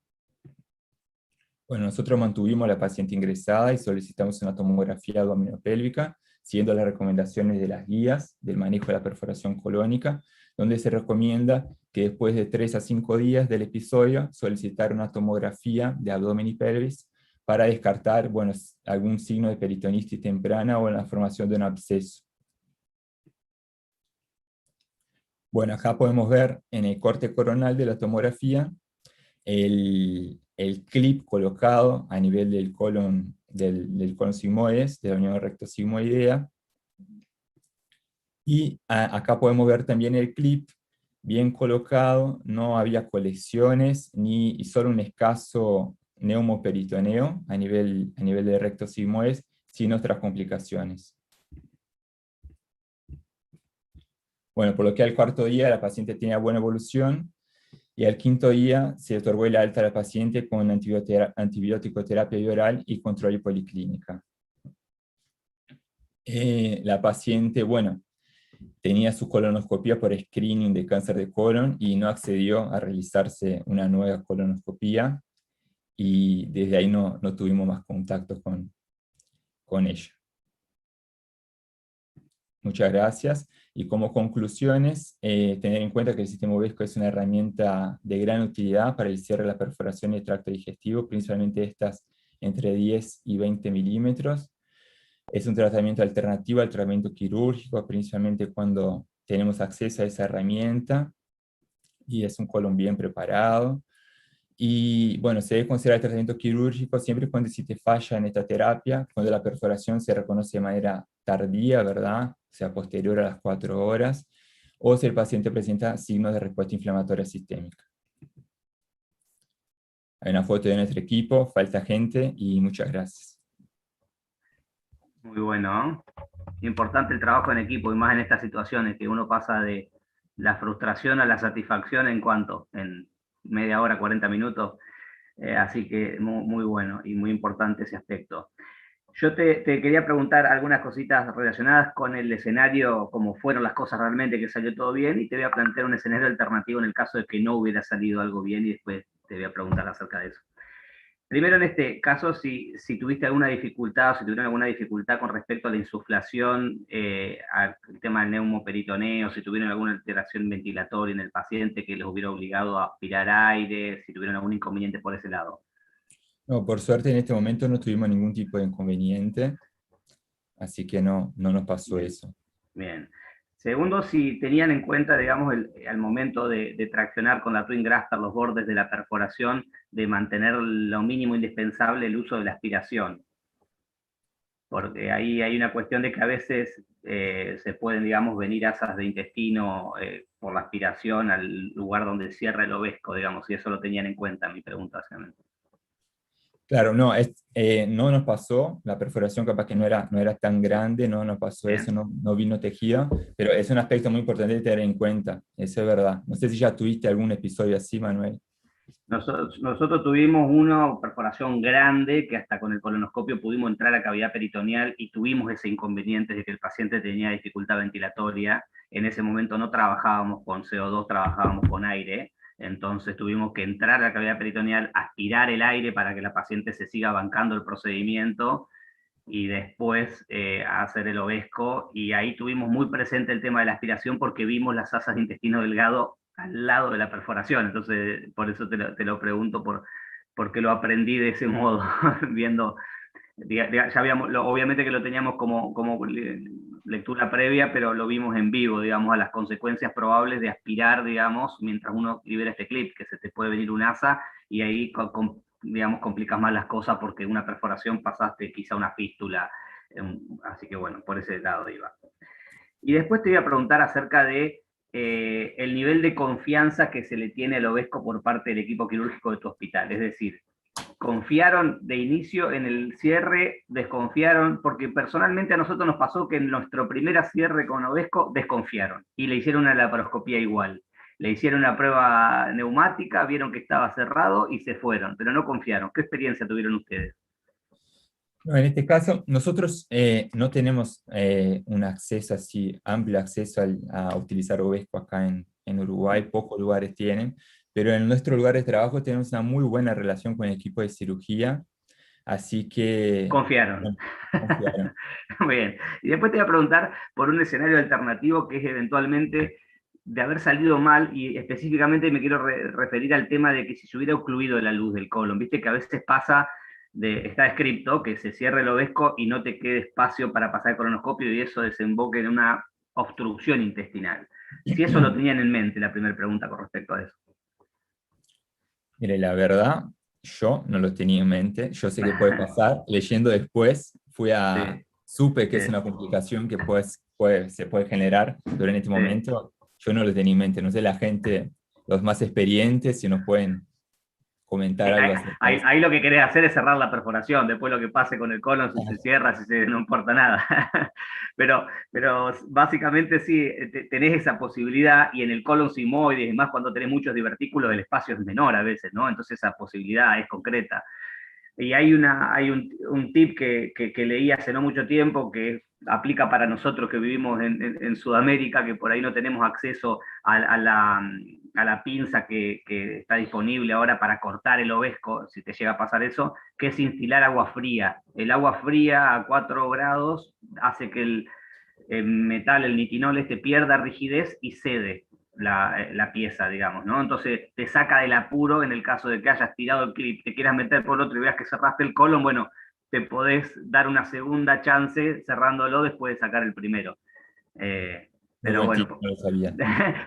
Bueno, nosotros mantuvimos a la paciente ingresada y solicitamos una tomografía abdominopélvica, siguiendo las recomendaciones de las guías del manejo de la perforación colónica, donde se recomienda que después de 3 a 5 días del episodio solicitar una tomografía de abdomen y pelvis para descartar, bueno, algún signo de peritonitis temprana o la formación de un absceso. Bueno, acá podemos ver en el corte coronal de la tomografía el clip colocado a nivel del colon sigmoides, de la unión recto-sigmoidea. Y acá podemos ver también el clip bien colocado, no había colecciones y solo un escaso neumoperitoneo a nivel de recto sigmoides, sin otras complicaciones. Bueno, por lo que al cuarto día la paciente tenía buena evolución, y al quinto día se otorgó el alta a la paciente con antibiótico terapia bioral y control policlínica. La paciente, bueno, tenía su colonoscopía por screening de cáncer de colon y no accedió a realizarse una nueva colonoscopía, y desde ahí no tuvimos más contacto con ella. Muchas gracias. Y como conclusiones, tener en cuenta que el sistema Ovesco es una herramienta de gran utilidad para el cierre de la perforación del tracto digestivo, principalmente estas entre 10 y 20 milímetros. Es un tratamiento alternativo al tratamiento quirúrgico, principalmente cuando tenemos acceso a esa herramienta, y es un colon bien preparado. Y bueno, se debe considerar el tratamiento quirúrgico siempre cuando existe falla en esta terapia, cuando la perforación se reconoce de manera tardía, ¿verdad? O sea, posterior a las 4 horas, o si el paciente presenta signos de respuesta inflamatoria sistémica. Hay una foto de nuestro equipo, falta gente, y muchas gracias. Muy bueno, ¿eh? Importante el trabajo en equipo, y más en estas situaciones que uno pasa de la frustración a la satisfacción en media hora, 40 minutos. Así que muy bueno y muy importante ese aspecto. Yo te quería preguntar algunas cositas relacionadas con el escenario, cómo fueron las cosas realmente, que salió todo bien, y te voy a plantear un escenario alternativo en el caso de que no hubiera salido algo bien, y después te voy a preguntar acerca de eso. Primero, en este caso, si tuviste alguna dificultad, o si tuvieron alguna dificultad con respecto a la insuflación, al tema del neumoperitoneo, si tuvieron alguna alteración ventilatoria en el paciente que les hubiera obligado a aspirar aire, si tuvieron algún inconveniente por ese lado. No, por suerte en este momento no tuvimos ningún tipo de inconveniente, así que no nos pasó eso. Bien. Segundo, si tenían en cuenta, digamos, al momento de traccionar con la Twin Grasper los bordes de la perforación, de mantener lo mínimo indispensable el uso de la aspiración. Porque ahí hay una cuestión de que a veces se pueden, digamos, venir asas de intestino por la aspiración al lugar donde cierra el ovesco, digamos, y eso lo tenían en cuenta, mi pregunta básicamente. Claro, no, no nos pasó, la perforación capaz que no era tan grande, no nos pasó Bien. eso, no vino tejida, pero es un aspecto muy importante de tener en cuenta, eso es verdad. No sé si ya tuviste algún episodio así, Manuel. Nosotros tuvimos una perforación grande que hasta con el colonoscopio pudimos entrar a cavidad peritoneal y tuvimos ese inconveniente de que el paciente tenía dificultad ventilatoria. En ese momento no trabajábamos con CO2, trabajábamos con aire. Entonces tuvimos que entrar a la cavidad peritoneal, aspirar el aire para que la paciente se siga bancando el procedimiento y después hacer el ovesco. Y ahí tuvimos muy presente el tema de la aspiración porque vimos las asas de intestino delgado al lado de la perforación. Entonces, por eso te lo pregunto, porque lo aprendí de ese modo, viendo, ya habíamos, obviamente que lo teníamos como lectura previa, pero lo vimos en vivo, digamos, a las consecuencias probables de aspirar, digamos, mientras uno libera este clip, que se te puede venir un asa, y ahí, digamos, complicas más las cosas porque una perforación pasaste quizá una fístula, así que bueno, por ese lado iba. Y después te voy a preguntar acerca de el nivel de confianza que se le tiene al ovesco por parte del equipo quirúrgico de tu hospital. Es decir, ¿confiaron de inicio en el cierre? ¿Desconfiaron? Porque personalmente a nosotros nos pasó que en nuestro primer cierre con ovesco desconfiaron y le hicieron una laparoscopía igual. Le hicieron una prueba neumática, vieron que estaba cerrado y se fueron, pero no confiaron. ¿Qué experiencia tuvieron ustedes? No, en este caso, nosotros no tenemos un acceso así, amplio acceso a utilizar ovesco acá en Uruguay, pocos lugares tienen, pero en nuestro lugar de trabajo tenemos una muy buena relación con el equipo de cirugía, así que... Confiaron. Confiaron. Muy bien. Y después te voy a preguntar por un escenario alternativo que es eventualmente de haber salido mal, y específicamente me quiero referir al tema de que si se hubiera ocluido la luz del colon. Viste que a veces pasa, está escrito que se cierre el ovesco y no te quede espacio para pasar el colonoscopio y eso desemboque en una obstrucción intestinal. Si eso lo tenían en mente, la primera pregunta con respecto a eso. Mire, la verdad, yo no lo tenía en mente, yo sé que puede pasar, leyendo después, supe que es una complicación que se puede generar, pero en este momento yo no lo tenía en mente. No sé, la gente, los más experientes, si nos pueden comentar algo así. Ahí lo que querés hacer es cerrar la perforación, después lo que pase con el colon, si se cierra, no importa nada. pero básicamente sí, tenés esa posibilidad, y en el colon sigmoide, y más cuando tenés muchos divertículos, el espacio es menor a veces, ¿no? Entonces esa posibilidad es concreta. Y hay un tip que leí hace no mucho tiempo que aplica para nosotros que vivimos en Sudamérica, que por ahí no tenemos acceso a la pinza que está disponible ahora para cortar el ovesco, si te llega a pasar eso, que es instilar agua fría. El agua fría a 4 grados hace que el metal, el nitinol, pierda rigidez y cede la pieza, digamos, ¿no? Entonces te saca del apuro en el caso de que hayas tirado el clip, te quieras meter por otro y veas que cerraste el colon, bueno, te podés dar una segunda chance cerrándolo después de sacar el primero. Pero bueno, no lo sabía.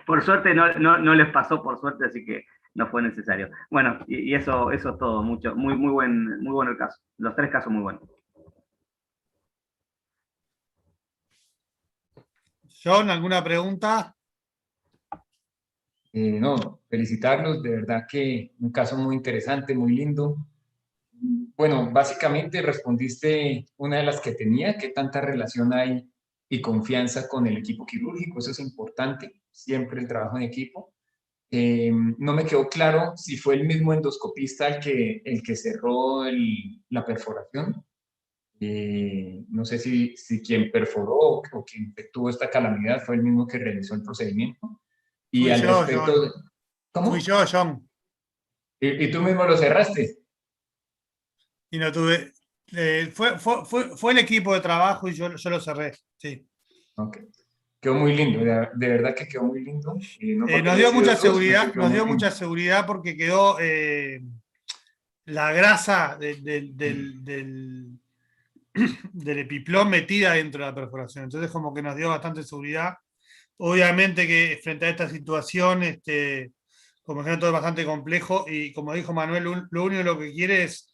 Por suerte no les pasó, por suerte, así que no fue necesario. Bueno, y eso es todo, muy bueno el caso. Los 3 casos muy buenos. John, ¿alguna pregunta? No, felicitarlos, de verdad que un caso muy interesante, muy lindo. Bueno, básicamente respondiste una de las que tenía, qué tanta relación hay y confianza con el equipo quirúrgico, eso es importante, siempre el trabajo en equipo. No me quedó claro si fue el mismo endoscopista el que cerró la perforación. No sé si quien perforó o quien tuvo esta calamidad fue el mismo que realizó el procedimiento. Y Fui al yo, respecto John. de... ¿Cómo? Fui yo, John. ¿Y tú mismo lo cerraste? y no tuve... fue el equipo de trabajo y yo lo cerré, sí. Ok. Quedó muy lindo, de verdad que quedó muy lindo. No porque Nos haya dio sido mucha luz, sino que seguridad, quedó nos muy dio lindo. mucha seguridad porque quedó la grasa del epiplón metida dentro de la perforación. Entonces como que nos dio bastante seguridad. Obviamente que frente a esta situación, como es todo bastante complejo, y como dijo Manuel, lo único que quiere es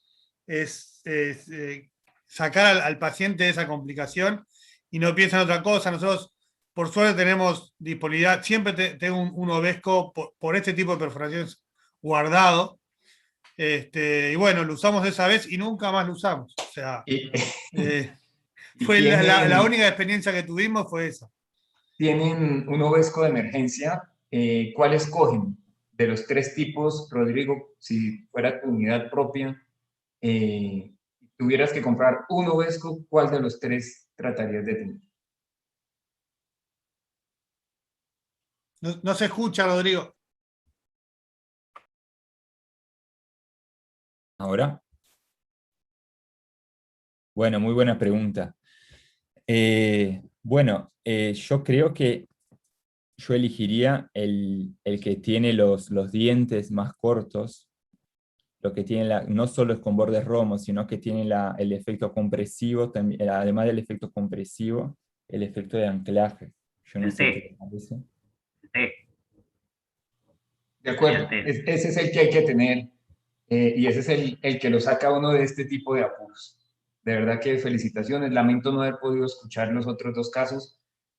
sacar al paciente de esa complicación y no piensa en otra cosa. Nosotros, por suerte, tenemos disponibilidad. Siempre tengo un Ovesco por este tipo de perforaciones guardado. Y bueno, lo usamos esa vez y nunca más lo usamos. O sea, Y, y fue la tienen, única experiencia que tuvimos fue esa. tienen un Ovesco de emergencia. ¿Cuál escogen? De los 3 tipos, Rodrigo, si fuera tu unidad propia, tuvieras que comprar un Ovesco, ¿cuál de los 3 tratarías de tener? No se escucha, Rodrigo. ¿Ahora? Bueno, muy buena pregunta. Yo creo que yo elegiría el que tiene los dientes más cortos, lo que tiene no solo es con bordes romos, sino que tiene el efecto compresivo, también, además del efecto compresivo, el efecto de anclaje. Yo no El sé qué T. te parece. De acuerdo, El T. ese es el que hay que tener, y ese es el que lo saca a uno de este tipo de apuros. De verdad que felicitaciones, lamento no haber podido escuchar los otros 2 casos.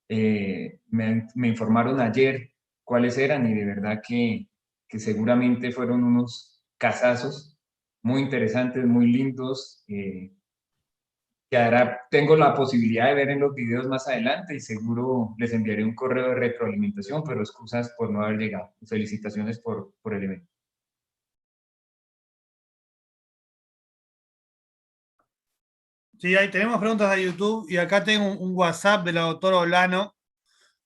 Me informaron ayer cuáles eran y de verdad que seguramente fueron unos casazos muy interesantes, muy lindos, que ahora tengo la posibilidad de ver en los videos más adelante y seguro les enviaré un correo de retroalimentación, pero excusas por no haber llegado. Felicitaciones por el evento. Sí, ahí tenemos preguntas de YouTube y acá tengo un WhatsApp de la doctora Olano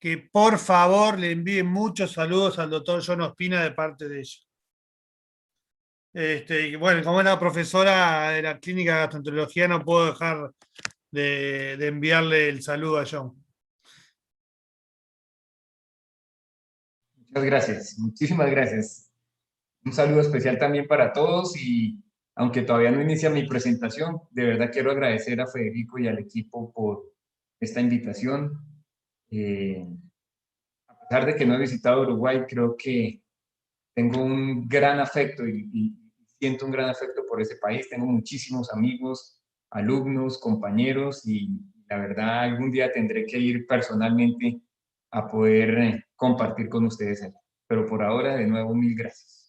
que por favor le envíen muchos saludos al doctor John Ospina de parte de ella. Y bueno, como es la profesora de la clínica de gastroenterología, no puedo dejar de enviarle el saludo a John. Muchas gracias, muchísimas gracias. Un saludo especial también para todos y aunque todavía no inicia mi presentación, de verdad quiero agradecer a Federico y al equipo por esta invitación. A pesar de que no he visitado Uruguay, creo que tengo un gran afecto y siento un gran afecto por ese país. Tengo muchísimos amigos, alumnos, compañeros y la verdad algún día tendré que ir personalmente a poder compartir con ustedes allá. Pero por ahora, de nuevo, mil gracias.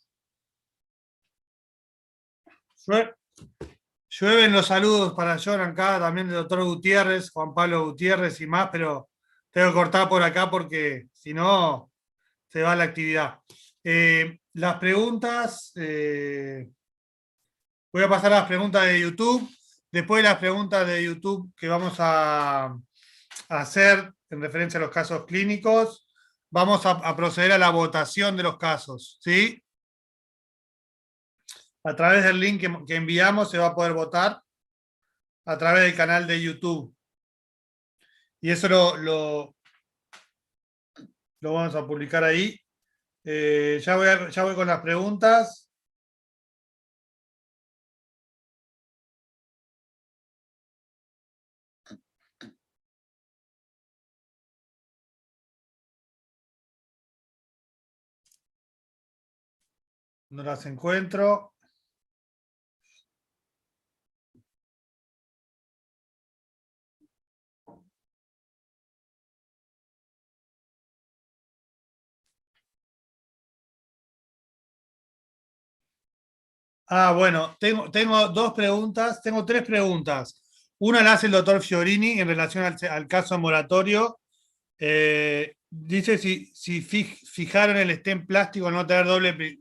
Llueven los saludos para John acá, también del doctor Gutiérrez, Juan Pablo Gutiérrez y más, pero tengo que cortar por acá porque si no se va la actividad. Las preguntas, voy a pasar a las preguntas de YouTube. Después de las preguntas de YouTube que vamos a hacer en referencia a los casos clínicos, vamos a proceder a la votación de los casos, ¿sí? A través del link que enviamos se va a poder votar a través del canal de YouTube. Y eso lo vamos a publicar ahí. Ya voy con las preguntas. No las encuentro. Bueno, tengo 2 preguntas, tengo 3 preguntas. Una la hace el doctor Fiorini en relación al caso moratorio. Dice si fijaron el stent plástico no tener doble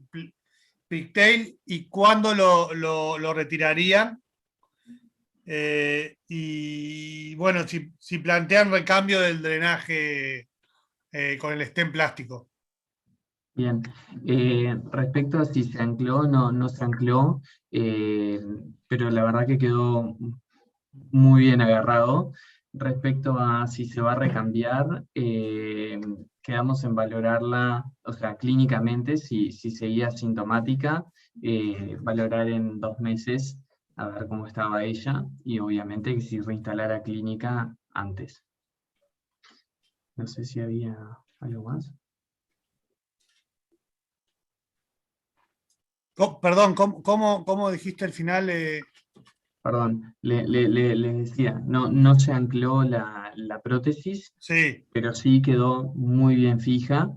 pigtail y cuándo lo retirarían. Y bueno, si plantean recambio del drenaje con el stent plástico. Bien, respecto a si se ancló o no se ancló, pero la verdad que quedó muy bien agarrado. Respecto a si se va a recambiar, quedamos en valorarla, o sea, clínicamente, si seguía sintomática, valorar en 2 meses a ver cómo estaba ella, y obviamente que si reinstalara clínica antes. No sé si había algo más. Perdón, ¿cómo dijiste al final? Perdón, les decía, no se ancló la prótesis, Sí, pero sí quedó muy bien fija.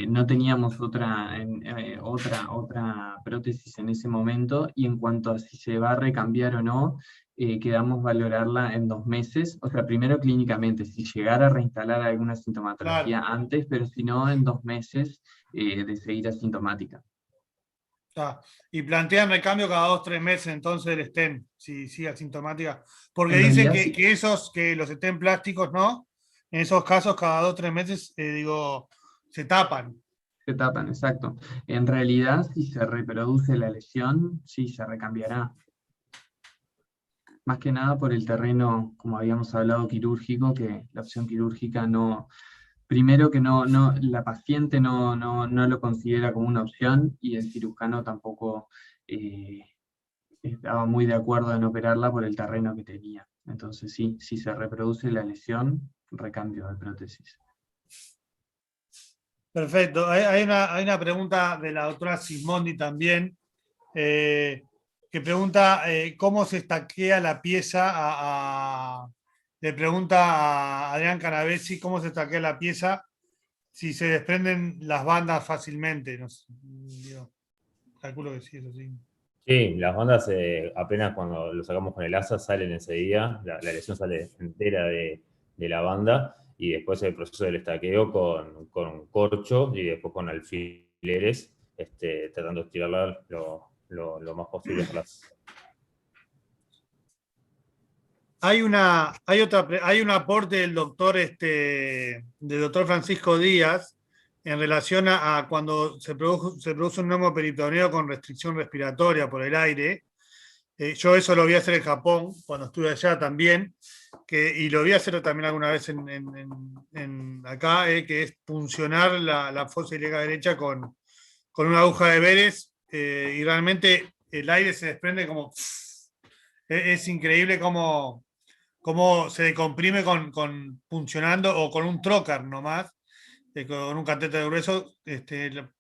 No teníamos otra prótesis en ese momento, y en cuanto a si se va a recambiar o no, quedamos valorarla en 2 meses. O sea, primero clínicamente, si llegara a reinstalar alguna sintomatología claro. antes, pero si no, en 2 meses de seguir asintomática. Está. Y plantean recambio cada 2 o 3 meses, entonces el stent, si sigue asintomática. Porque En dicen realidad, que los stent plásticos, ¿no? En esos casos, cada 2 o 3 meses, digo, se tapan. se tapan, exacto. En realidad, si se reproduce la lesión, sí se recambiará. Más que nada por el terreno, como habíamos hablado, quirúrgico, que la opción quirúrgica no, primero que la paciente no lo considera como una opción, y el cirujano tampoco estaba muy de acuerdo en operarla por el terreno que tenía. Entonces sí, si se reproduce la lesión, recambio de prótesis. Perfecto. Hay una pregunta de la doctora Sismondi también, que pregunta cómo se estaquea la pieza le pregunta a Adrián Canavesi cómo se estaquea la pieza si se desprenden las bandas fácilmente. No sé, digo, calculo que sí, eso sí. Sí, las bandas apenas cuando lo sacamos con el asa salen enseguida, la lesión sale entera de la banda, y después el proceso del estaqueo con corcho y después con alfileres, tratando de estirarla lo más posible hasta las... Hay un aporte del doctor Francisco Díaz en relación a cuando se produce un neumoperitoneo con restricción respiratoria por el aire. Yo eso lo voy a hacer en Japón, cuando estuve allá también, y lo voy a hacer también alguna vez acá, que es puncionar la fosa ilíaca derecha con una aguja de Veres, y realmente el aire se desprende como... Es increíble cómo se decomprime puncionando, o con un trocar nomás, con un catéter grueso,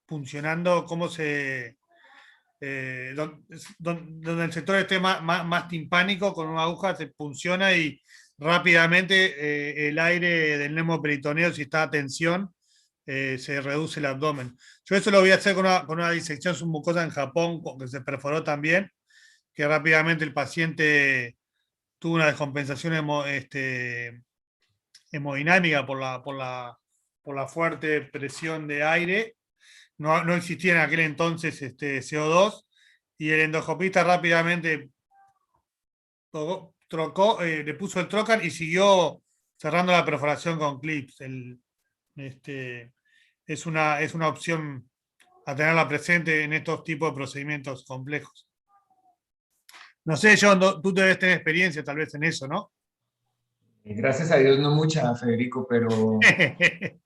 puncionando, cómo donde el sector esté más timpánico, con una aguja se funciona y rápidamente el aire del neumoperitoneo, si está a tensión, se reduce el abdomen. Yo eso lo voy a hacer con una disección submucosa en Japón, que se perforó también, que rápidamente el paciente tuvo una descompensación hemodinámica por la fuerte presión de aire. No existía en aquel entonces CO2, y el endoscopista rápidamente le puso el trocar y siguió cerrando la perforación con clips. Es una opción a tenerla presente en estos tipos de procedimientos complejos. No sé, John, tú debes tener experiencia tal vez en eso, ¿no? Gracias a Dios no mucha, Federico, pero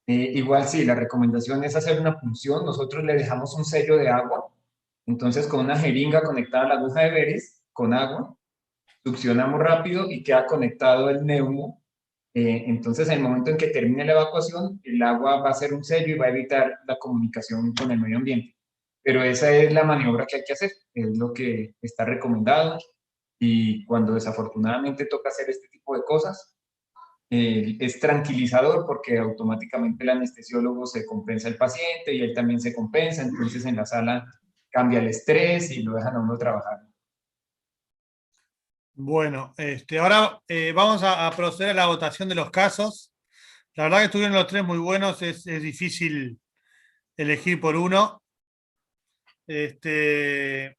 igual sí, la recomendación es hacer una punción. Nosotros le dejamos un sello de agua, entonces con una jeringa conectada a la aguja de Veres, con agua, succionamos rápido y queda conectado el neumo. Entonces, en el momento en que termine la evacuación, el agua va a ser un sello y va a evitar la comunicación con el medio ambiente. Pero esa es la maniobra que hay que hacer, es lo que está recomendado. Y cuando desafortunadamente toca hacer este tipo de cosas, es tranquilizador porque automáticamente el anestesiólogo se compensa al paciente y él también se compensa, entonces en la sala cambia el estrés y lo dejan a uno trabajar. Bueno, ahora vamos a proceder a la votación de los casos. La verdad que estuvieron los tres muy buenos, es difícil elegir por uno. Pero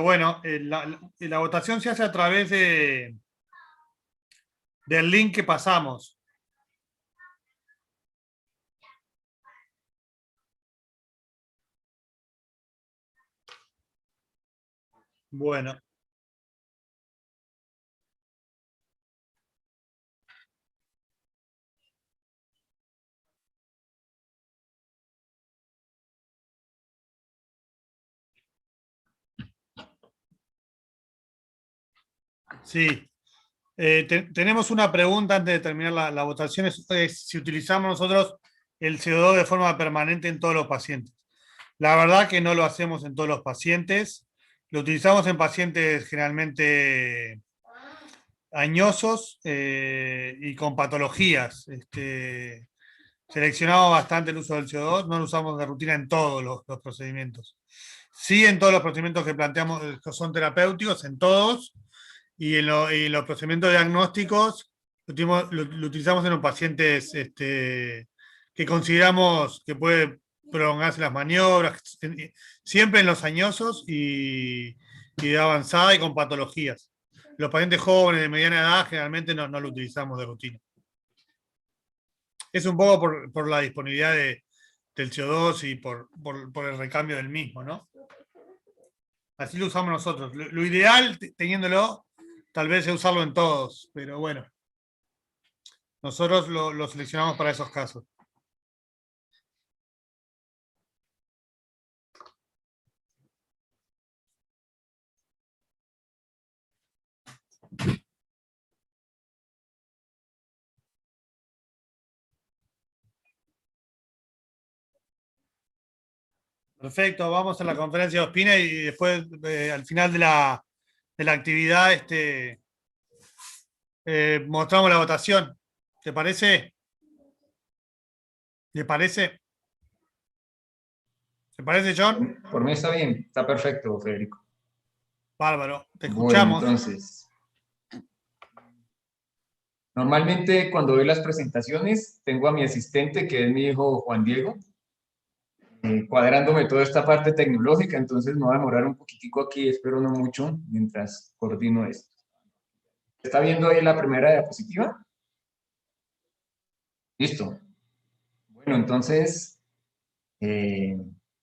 bueno, la votación se hace a través del link que pasamos. Bueno. Sí. Tenemos una pregunta antes de terminar la votación, es si utilizamos nosotros el CO2 de forma permanente en todos los pacientes. La verdad que no lo hacemos en todos los pacientes, lo utilizamos en pacientes generalmente añosos y con patologías. Seleccionamos bastante el uso del CO2, no lo usamos de rutina en todos los procedimientos. Sí, en todos los procedimientos que planteamos que son terapéuticos, en todos. Y en los procedimientos diagnósticos lo utilizamos en los pacientes que consideramos que puede prolongarse las maniobras, siempre en los añosos y de avanzada y con patologías. Los pacientes jóvenes de mediana edad generalmente no lo utilizamos de rutina. Es un poco por la disponibilidad del CO2 y por el recambio del mismo, ¿no? Así lo usamos nosotros. Lo ideal, teniéndolo, tal vez es usarlo en todos, pero bueno. Nosotros lo seleccionamos para esos casos. Perfecto, vamos a la conferencia de Ospina y después, al final de la actividad, mostramos la votación. ¿Te parece? ¿Le parece? ¿Te parece, John? Por mí está bien, está perfecto, Federico. Bárbaro, te Bueno, escuchamos. entonces, normalmente cuando doy las presentaciones, tengo a mi asistente, que es mi hijo Juan Diego, cuadrándome toda esta parte tecnológica, entonces me voy a demorar un poquitico aquí, espero no mucho, mientras coordino esto. ¿Está viendo ahí la primera diapositiva? Listo. Bueno, entonces, de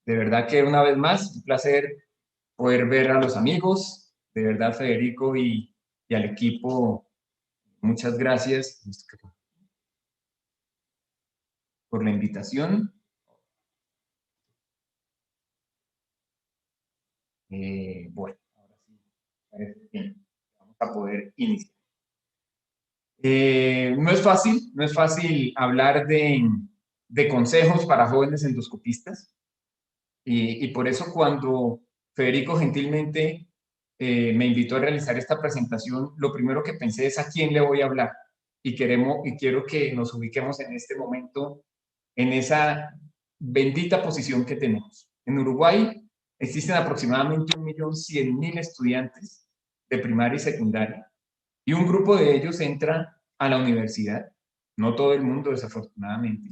verdad que una vez más, un placer poder ver a los amigos, de verdad, Federico y al equipo, muchas gracias por la invitación. Bueno, ahora sí, parece que vamos a poder iniciar. No es fácil hablar de consejos para jóvenes endoscopistas, y por eso cuando Federico gentilmente me invitó a realizar esta presentación, lo primero que pensé es a quién le voy a hablar, y quiero que nos ubiquemos en este momento en esa bendita posición que tenemos. En Uruguay existen aproximadamente 1.100.000 estudiantes de primaria y secundaria, y un grupo de ellos entra a la universidad, no todo el mundo desafortunadamente.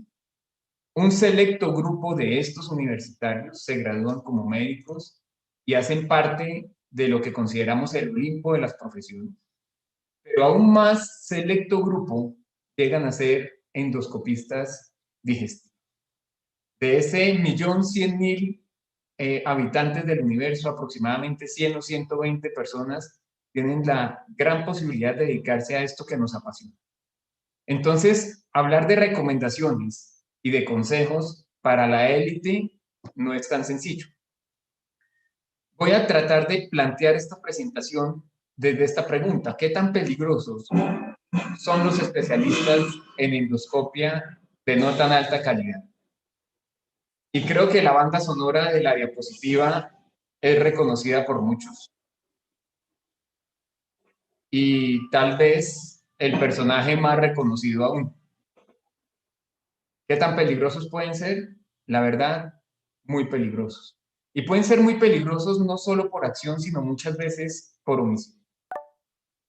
Un selecto grupo de estos universitarios se gradúan como médicos y hacen parte de lo que consideramos el Olimpo de las profesiones, pero aún más selecto grupo llegan a ser endoscopistas digestivos. De ese 1.100.000 habitantes del universo, aproximadamente 100 o 120 personas tienen la gran posibilidad de dedicarse a esto que nos apasiona. Entonces, hablar de recomendaciones y de consejos para la élite no es tan sencillo. Voy a tratar de plantear esta presentación desde esta pregunta: ¿qué tan peligrosos son los especialistas en endoscopia de no tan alta calidad? Y creo que la banda sonora de la diapositiva es reconocida por muchos. Y tal vez el personaje más reconocido aún. ¿Qué tan peligrosos pueden ser? La verdad, muy peligrosos. Y pueden ser muy peligrosos no solo por acción, sino muchas veces por omisión.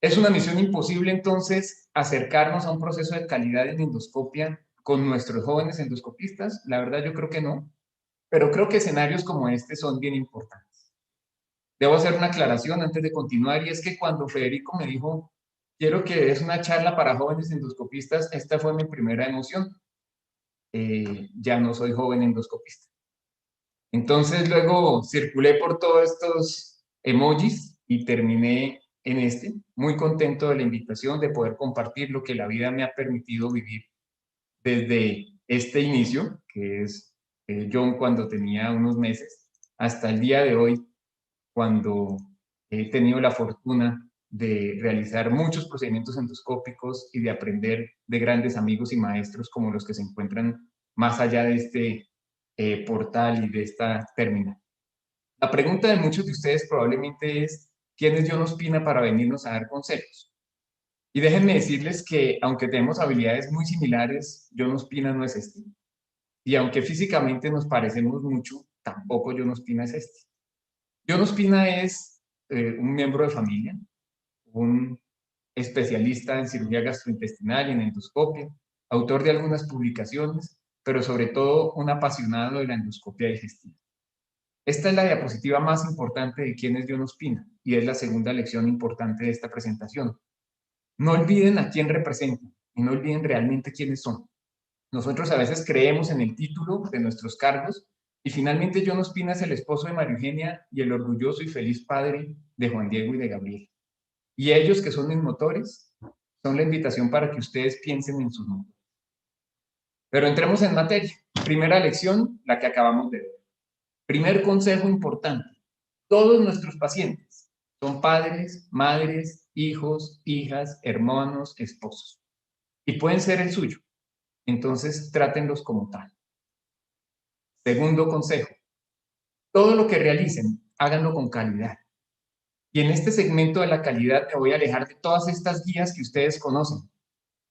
¿Es una misión imposible entonces acercarnos a un proceso de calidad en endoscopia con nuestros jóvenes endoscopistas? La verdad yo creo que no, pero creo que escenarios como este son bien importantes. Debo hacer una aclaración antes de continuar, y es que cuando Federico me dijo, quiero que des una charla para jóvenes endoscopistas, esta fue mi primera emoción. Ya no soy joven endoscopista. Entonces luego circulé por todos estos emojis y terminé en este, muy contento de la invitación, de poder compartir lo que la vida me ha permitido vivir desde este inicio, que es John cuando tenía unos meses, hasta el día de hoy, cuando he tenido la fortuna de realizar muchos procedimientos endoscópicos y de aprender de grandes amigos y maestros como los que se encuentran más allá de este portal y de esta terminal. La pregunta de muchos de ustedes probablemente es, ¿quién es John Ospina para venirnos a dar consejos? Y déjenme decirles que, aunque tenemos habilidades muy similares, John Ospina no es este. Y aunque físicamente nos parecemos mucho, tampoco John Ospina es este. John Ospina es un miembro de familia, un especialista en cirugía gastrointestinal y en endoscopia, autor de algunas publicaciones, pero sobre todo un apasionado de la endoscopia digestiva. Esta es la diapositiva más importante de quién es John Ospina y es la segunda lección importante de esta presentación. No olviden a quién representan y no olviden realmente quiénes son. Nosotros a veces creemos en el título de nuestros cargos y finalmente John Ospina es el esposo de María Eugenia y el orgulloso y feliz padre de Juan Diego y de Gabriel. Y ellos, que son mis motores, son la invitación para que ustedes piensen en sus motores. Pero entremos en materia. Primera lección, la que acabamos de ver. Primer consejo importante. Todos nuestros pacientes son padres, madres, hijos, hijas, hermanos, esposos. Y pueden ser el suyo. Entonces, trátenlos como tal. Segundo consejo. Todo lo que realicen, háganlo con calidad. Y en este segmento de la calidad me voy a alejar de todas estas guías que ustedes conocen.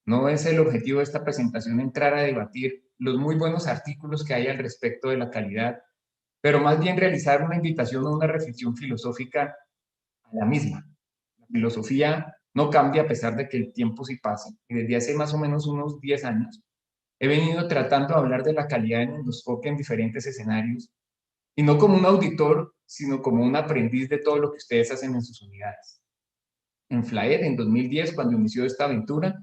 No es el objetivo de esta presentación entrar a debatir los muy buenos artículos que hay al respecto de la calidad, pero más bien realizar una invitación o una reflexión filosófica a la misma. La filosofía no cambia a pesar de que el tiempo sí pase. Y desde hace más o menos unos 10 años he venido tratando de hablar de la calidad en endoscopia en diferentes escenarios, y no como un auditor, sino como un aprendiz de todo lo que ustedes hacen en sus unidades. En FLAED, en 2010, cuando inició esta aventura,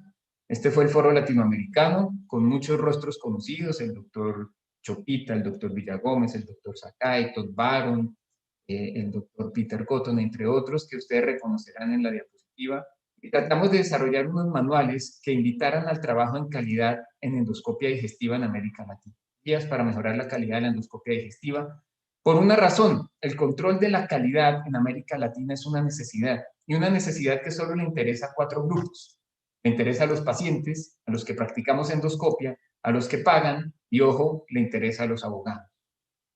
este fue el foro latinoamericano, con muchos rostros conocidos, el doctor Chopita, el doctor Villagómez, el doctor Sakai, Todd Baron, el doctor Peter Cotton, entre otros, que ustedes reconocerán en la diapositiva. Y tratamos de desarrollar unos manuales que invitaran al trabajo en calidad en endoscopia digestiva en América Latina. Guías para mejorar la calidad de la endoscopia digestiva. Por una razón, el control de la calidad en América Latina es una necesidad, y una necesidad que solo le interesa a 4 grupos. Le interesa a los pacientes, a los que practicamos endoscopia, a los que pagan, y ojo, le interesa a los abogados.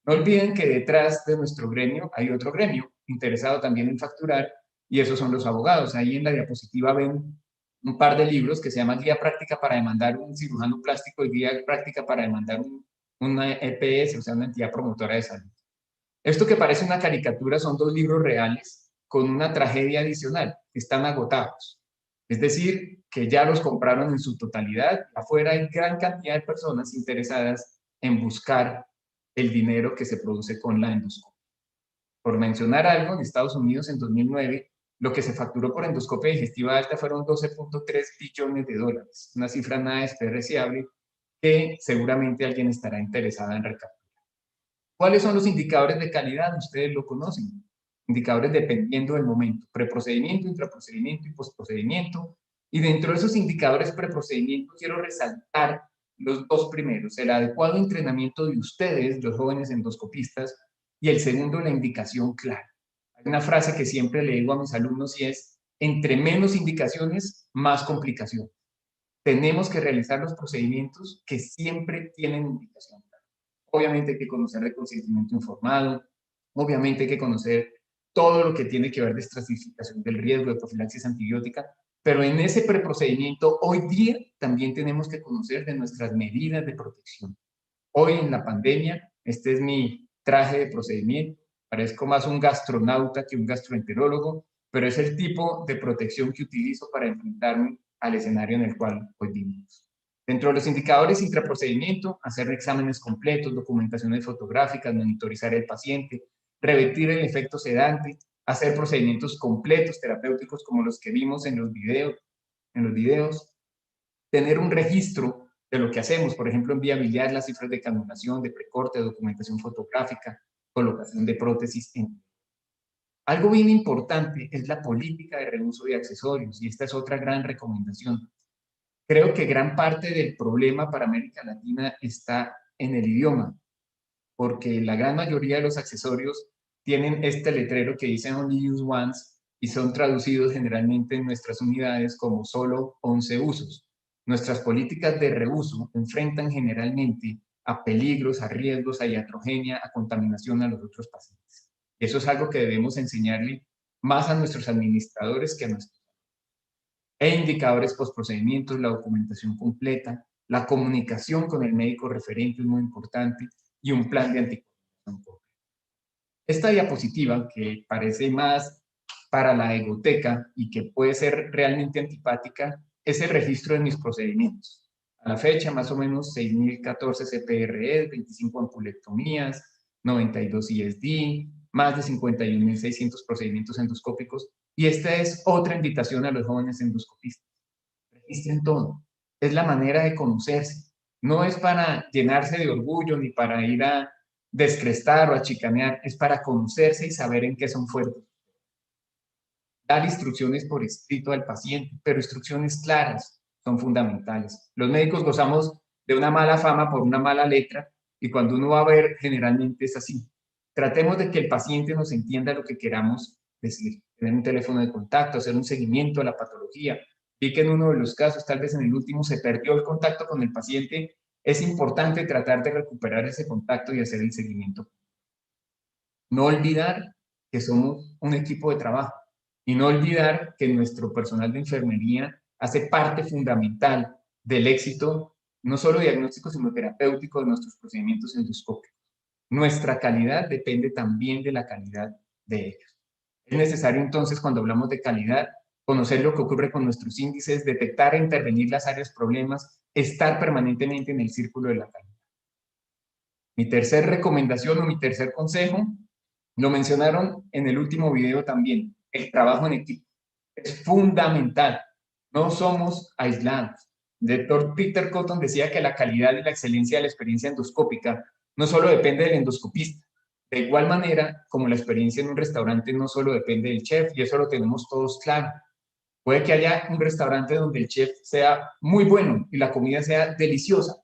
No olviden que detrás de nuestro gremio hay otro gremio, interesado también en facturar, y esos son los abogados. Ahí en la diapositiva ven un par de libros que se llaman Guía Práctica para demandar un cirujano plástico y Guía Práctica para demandar una EPS, o sea, una entidad promotora de salud. Esto que parece una caricatura son 2 libros reales con una tragedia adicional, que están agotados. Es decir, que ya los compraron en su totalidad. Afuera hay gran cantidad de personas interesadas en buscar el dinero que se produce con la endoscopia. Por mencionar algo, en Estados Unidos en 2009, lo que se facturó por endoscopia digestiva alta fueron 12.3 billones de dólares, una cifra nada despreciable que seguramente alguien estará interesado en recapturar. ¿Cuáles son los indicadores de calidad? Ustedes lo conocen. Indicadores dependiendo del momento, preprocedimiento, intraprocedimiento y postprocedimiento. Y dentro de esos indicadores preprocedimiento quiero resaltar los 2 primeros, el adecuado entrenamiento de ustedes, los jóvenes endoscopistas, y el segundo, la indicación clara. Hay una frase que siempre le digo a mis alumnos y es, entre menos indicaciones, más complicaciones. Tenemos que realizar los procedimientos que siempre tienen indicación. Obviamente hay que conocer de consentimiento informado, obviamente hay que conocer todo lo que tiene que ver de estratificación del riesgo, de profilaxis antibiótica, pero en ese preprocedimiento hoy día también tenemos que conocer de nuestras medidas de protección. Hoy en la pandemia, este es mi traje de procedimiento, parezco más un gastronauta que un gastroenterólogo, pero es el tipo de protección que utilizo para enfrentarme al escenario en el cual hoy vivimos. Dentro de los indicadores intraprocedimiento, hacer exámenes completos, documentaciones fotográficas, monitorizar el paciente, revertir el efecto sedante, hacer procedimientos completos terapéuticos como los que vimos en los videos, tener un registro de lo que hacemos, por ejemplo, en vía biliar, las cifras de canulación, de precorte, documentación fotográfica, colocación de prótesis. Algo bien importante es la política de reuso de accesorios, y esta es otra gran recomendación. Creo que gran parte del problema para América Latina está en el idioma, porque la gran mayoría de los accesorios tienen este letrero que dice Only Use Once y son traducidos generalmente en nuestras unidades como solo 11 usos. Nuestras políticas de reuso enfrentan generalmente a peligros, a riesgos, a iatrogenia, a contaminación a los otros pacientes. Eso es algo que debemos enseñarle más a nuestros administradores que a nuestros. Indicadores postprocedimientos, la documentación completa, la comunicación con el médico referente es muy importante y un plan de anticontaminación. Esta diapositiva, que parece más para la egoteca y que puede ser realmente antipática, es el registro de mis procedimientos. A la fecha, más o menos 6.014 CPRE, 25 ampulectomías, 92 ISD, más de 51.600 procedimientos endoscópicos. Y esta es otra invitación a los jóvenes endoscopistas. Registren todo. Es la manera de conocerse. No es para llenarse de orgullo ni para ir a descrestar o a chicanear. Es para conocerse y saber en qué son fuertes. Dar instrucciones por escrito al paciente, pero instrucciones claras son fundamentales. Los médicos gozamos de una mala fama por una mala letra y cuando uno va a ver, generalmente es así. Tratemos de que el paciente nos entienda lo que queramos decir. Tener un teléfono de contacto, hacer un seguimiento a la patología. Vi que en uno de los casos, tal vez en el último, se perdió el contacto con el paciente. Es importante tratar de recuperar ese contacto y hacer el seguimiento. No olvidar que somos un equipo de trabajo y no olvidar que nuestro personal de enfermería hace parte fundamental del éxito, no solo diagnóstico, sino terapéutico de nuestros procedimientos endoscópicos. Nuestra calidad depende también de la calidad de ellos. Es necesario entonces, cuando hablamos de calidad, conocer lo que ocurre con nuestros índices, detectar e intervenir las áreas problemas, estar permanentemente en el círculo de la calidad. Mi tercer recomendación o mi tercer consejo, lo mencionaron en el último video también, el trabajo en equipo. Es fundamental. No somos aislados. El doctor Peter Cotton decía que la calidad y la excelencia de la experiencia endoscópica no solo depende del endoscopista. De igual manera, como la experiencia en un restaurante no solo depende del chef, y eso lo tenemos todos claro. Puede que haya un restaurante donde el chef sea muy bueno y la comida sea deliciosa,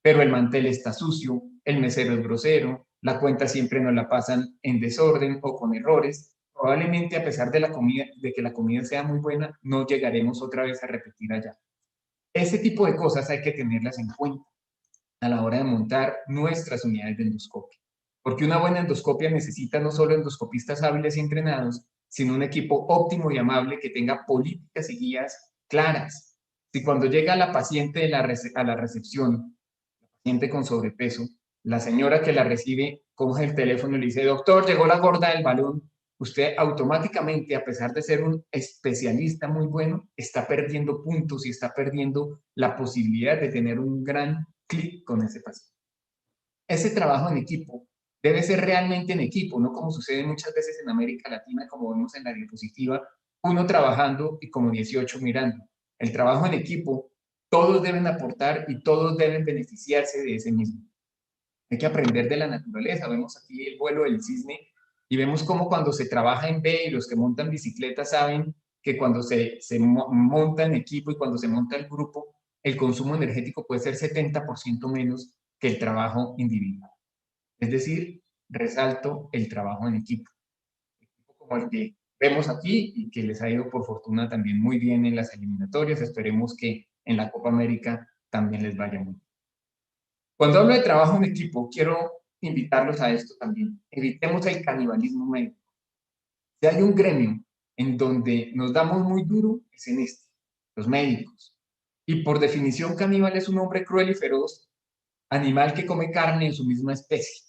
pero el mantel está sucio, el mesero es grosero, la cuenta siempre nos la pasan en desorden o con errores. Probablemente, a pesar de que la comida sea muy buena, no llegaremos otra vez a repetir allá. Ese tipo de cosas hay que tenerlas en cuenta a la hora de montar nuestras unidades de endoscopia. Porque una buena endoscopia necesita no solo endoscopistas hábiles y entrenados, sino un equipo óptimo y amable que tenga políticas y guías claras. Si cuando llega la paciente a la recepción, la paciente con sobrepeso, la señora que la recibe coge el teléfono y le dice: doctor, llegó la gorda del balón, usted automáticamente, a pesar de ser un especialista muy bueno, está perdiendo puntos y está perdiendo la posibilidad de tener un gran clic con ese paciente. Ese trabajo en equipo debe ser realmente en equipo, no como sucede muchas veces en América Latina, como vemos en la diapositiva, uno trabajando y como 18 mirando. El trabajo en equipo, todos deben aportar y todos deben beneficiarse de ese mismo. Hay que aprender de la naturaleza. Vemos aquí el vuelo del cisne y vemos cómo cuando se trabaja en B, y los que montan bicicleta saben que cuando se monta en equipo y cuando se monta el grupo, el consumo energético puede ser 70% menos que el trabajo individual. Es decir, resalto el trabajo en equipo. Como el que vemos aquí y que les ha ido por fortuna también muy bien en las eliminatorias. Esperemos que en la Copa América también les vaya muy bien. Cuando hablo de trabajo en equipo, quiero invitarlos a esto también. Evitemos el canibalismo médico. Si hay un gremio en donde nos damos muy duro, es en este, los médicos. Y por definición, caníbal es un hombre cruel y feroz, animal que come carne en su misma especie.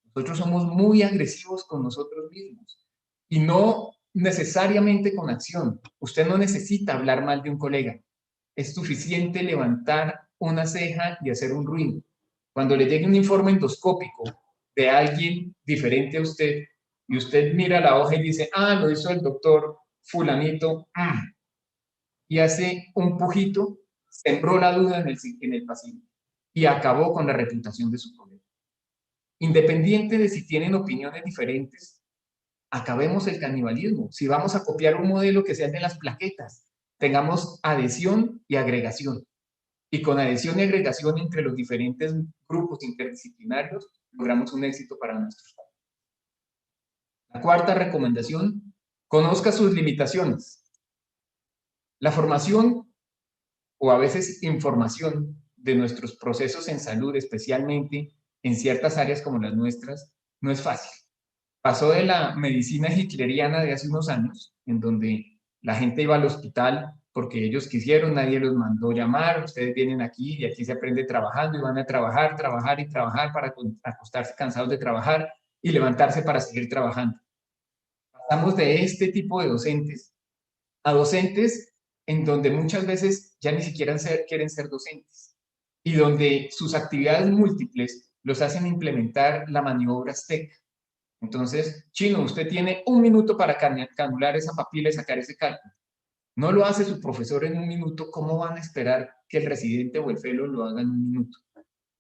Nosotros somos muy agresivos con nosotros mismos y no necesariamente con acción. Usted no necesita hablar mal de un colega. Es suficiente levantar una ceja y hacer un ruido. Cuando le llegue un informe endoscópico de alguien diferente a usted y usted mira la hoja y dice: ah, lo hizo el doctor fulanito, y hace un pujito, sembró la duda en el paciente y acabó con la reputación de su colega. Independiente de si tienen opiniones diferentes, acabemos el canibalismo. Si vamos a copiar un modelo que sea el de las plaquetas, tengamos adhesión y agregación. Y con adhesión y agregación entre los diferentes grupos interdisciplinarios, logramos un éxito para nuestros jóvenes. La cuarta recomendación, conozca sus limitaciones. La formación, o a veces información, de nuestros procesos en salud, especialmente en ciertas áreas como las nuestras, no es fácil. Pasó de la medicina hitleriana de hace unos años, en donde la gente iba al hospital porque ellos quisieron, nadie los mandó llamar, ustedes vienen aquí y aquí se aprende trabajando y van a trabajar, trabajar y trabajar para acostarse cansados de trabajar y levantarse para seguir trabajando. Pasamos de este tipo de docentes a docentes en donde muchas veces ya ni siquiera quieren ser docentes y donde sus actividades múltiples los hacen implementar la maniobra azteca. Entonces, Chino, usted tiene 1 minuto para canular esa papila y sacar ese cálculo. No lo hace su profesor en 1 minuto, ¿cómo van a esperar que el residente o el fellow lo haga en 1 minuto?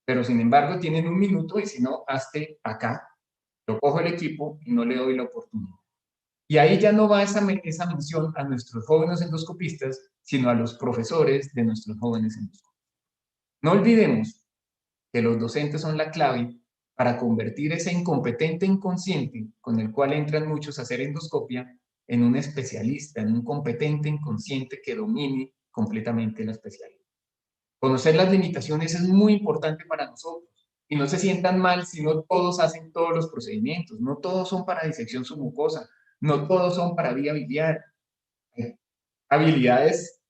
Pero sin embargo tienen 1 minuto y si no, hazte acá. Lo cojo el equipo y no le doy la oportunidad. Y ahí ya no va esa mención a nuestros jóvenes endoscopistas, sino a los profesores de nuestros jóvenes endoscopistas. No olvidemos que los docentes son la clave para convertir ese incompetente inconsciente con el cual entran muchos a hacer endoscopia en un especialista, en un competente inconsciente que domine completamente la especialidad. Conocer las limitaciones es muy importante para nosotros y no se sientan mal si no todos hacen todos los procedimientos, no todos son para disección submucosa, no todos son para vía biliar. Habilidades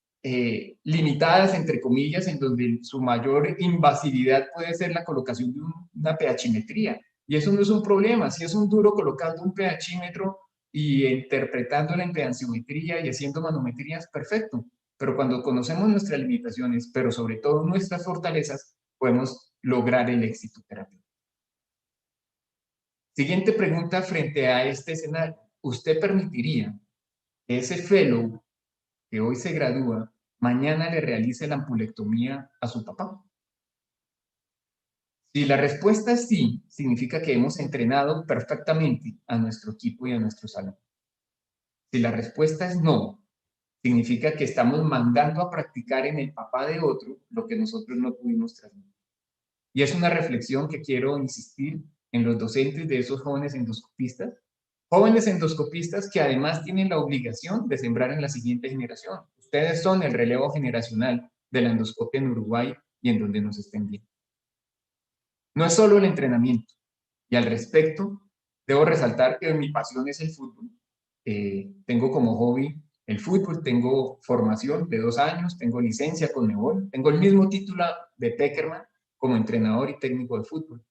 limitadas, entre comillas, en donde su mayor invasividad puede ser la colocación de una pHmetría. Y eso no es un problema. Si es un duro colocando un pHímetro y interpretando la impedanciometría y haciendo manometrías, perfecto. Pero cuando conocemos nuestras limitaciones, pero sobre todo nuestras fortalezas, podemos lograr el éxito terapéutico. Siguiente pregunta frente a este escenario. ¿Usted permitiría que ese fellow que hoy se gradúa, mañana le realice la ampulectomía a su papá? Si la respuesta es sí, significa que hemos entrenado perfectamente a nuestro equipo y a nuestro salón. Si la respuesta es no, significa que estamos mandando a practicar en el papá de otro lo que nosotros no pudimos transmitir. Y es una reflexión que quiero insistir en los docentes de esos jóvenes endoscopistas que además tienen la obligación de sembrar en la siguiente generación. Ustedes son el relevo generacional de la endoscopia en Uruguay y en donde nos estén viendo. No es solo el entrenamiento. Y al respecto, debo resaltar que mi pasión es el fútbol. Tengo como hobby el fútbol, tengo formación de 2 años, tengo licencia con Conmebol, tengo el mismo título de Peckerman como entrenador y técnico de fútbol.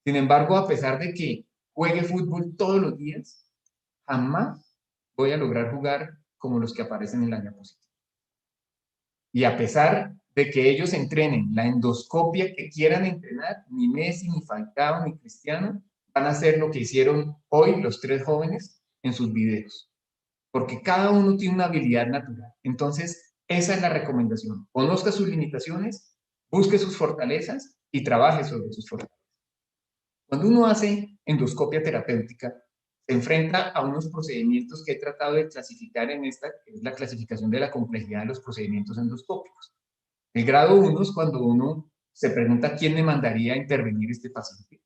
Sin embargo, a pesar de que juegue fútbol todos los días, jamás voy a lograr jugar como los que aparecen en la diapositiva. Y a pesar de que ellos entrenen la endoscopia que quieran entrenar, ni Messi, ni Falcao, ni Cristiano van a hacer lo que hicieron hoy los 3 jóvenes en sus videos. Porque cada uno tiene una habilidad natural. Entonces, esa es la recomendación. Conozca sus limitaciones, busque sus fortalezas y trabaje sobre sus fortalezas. Cuando uno hace endoscopia terapéutica, se enfrenta a unos procedimientos que he tratado de clasificar en esta, que es la clasificación de la complejidad de los procedimientos endoscópicos. El grado 1 es cuando uno se pregunta quién me mandaría a intervenir este paciente.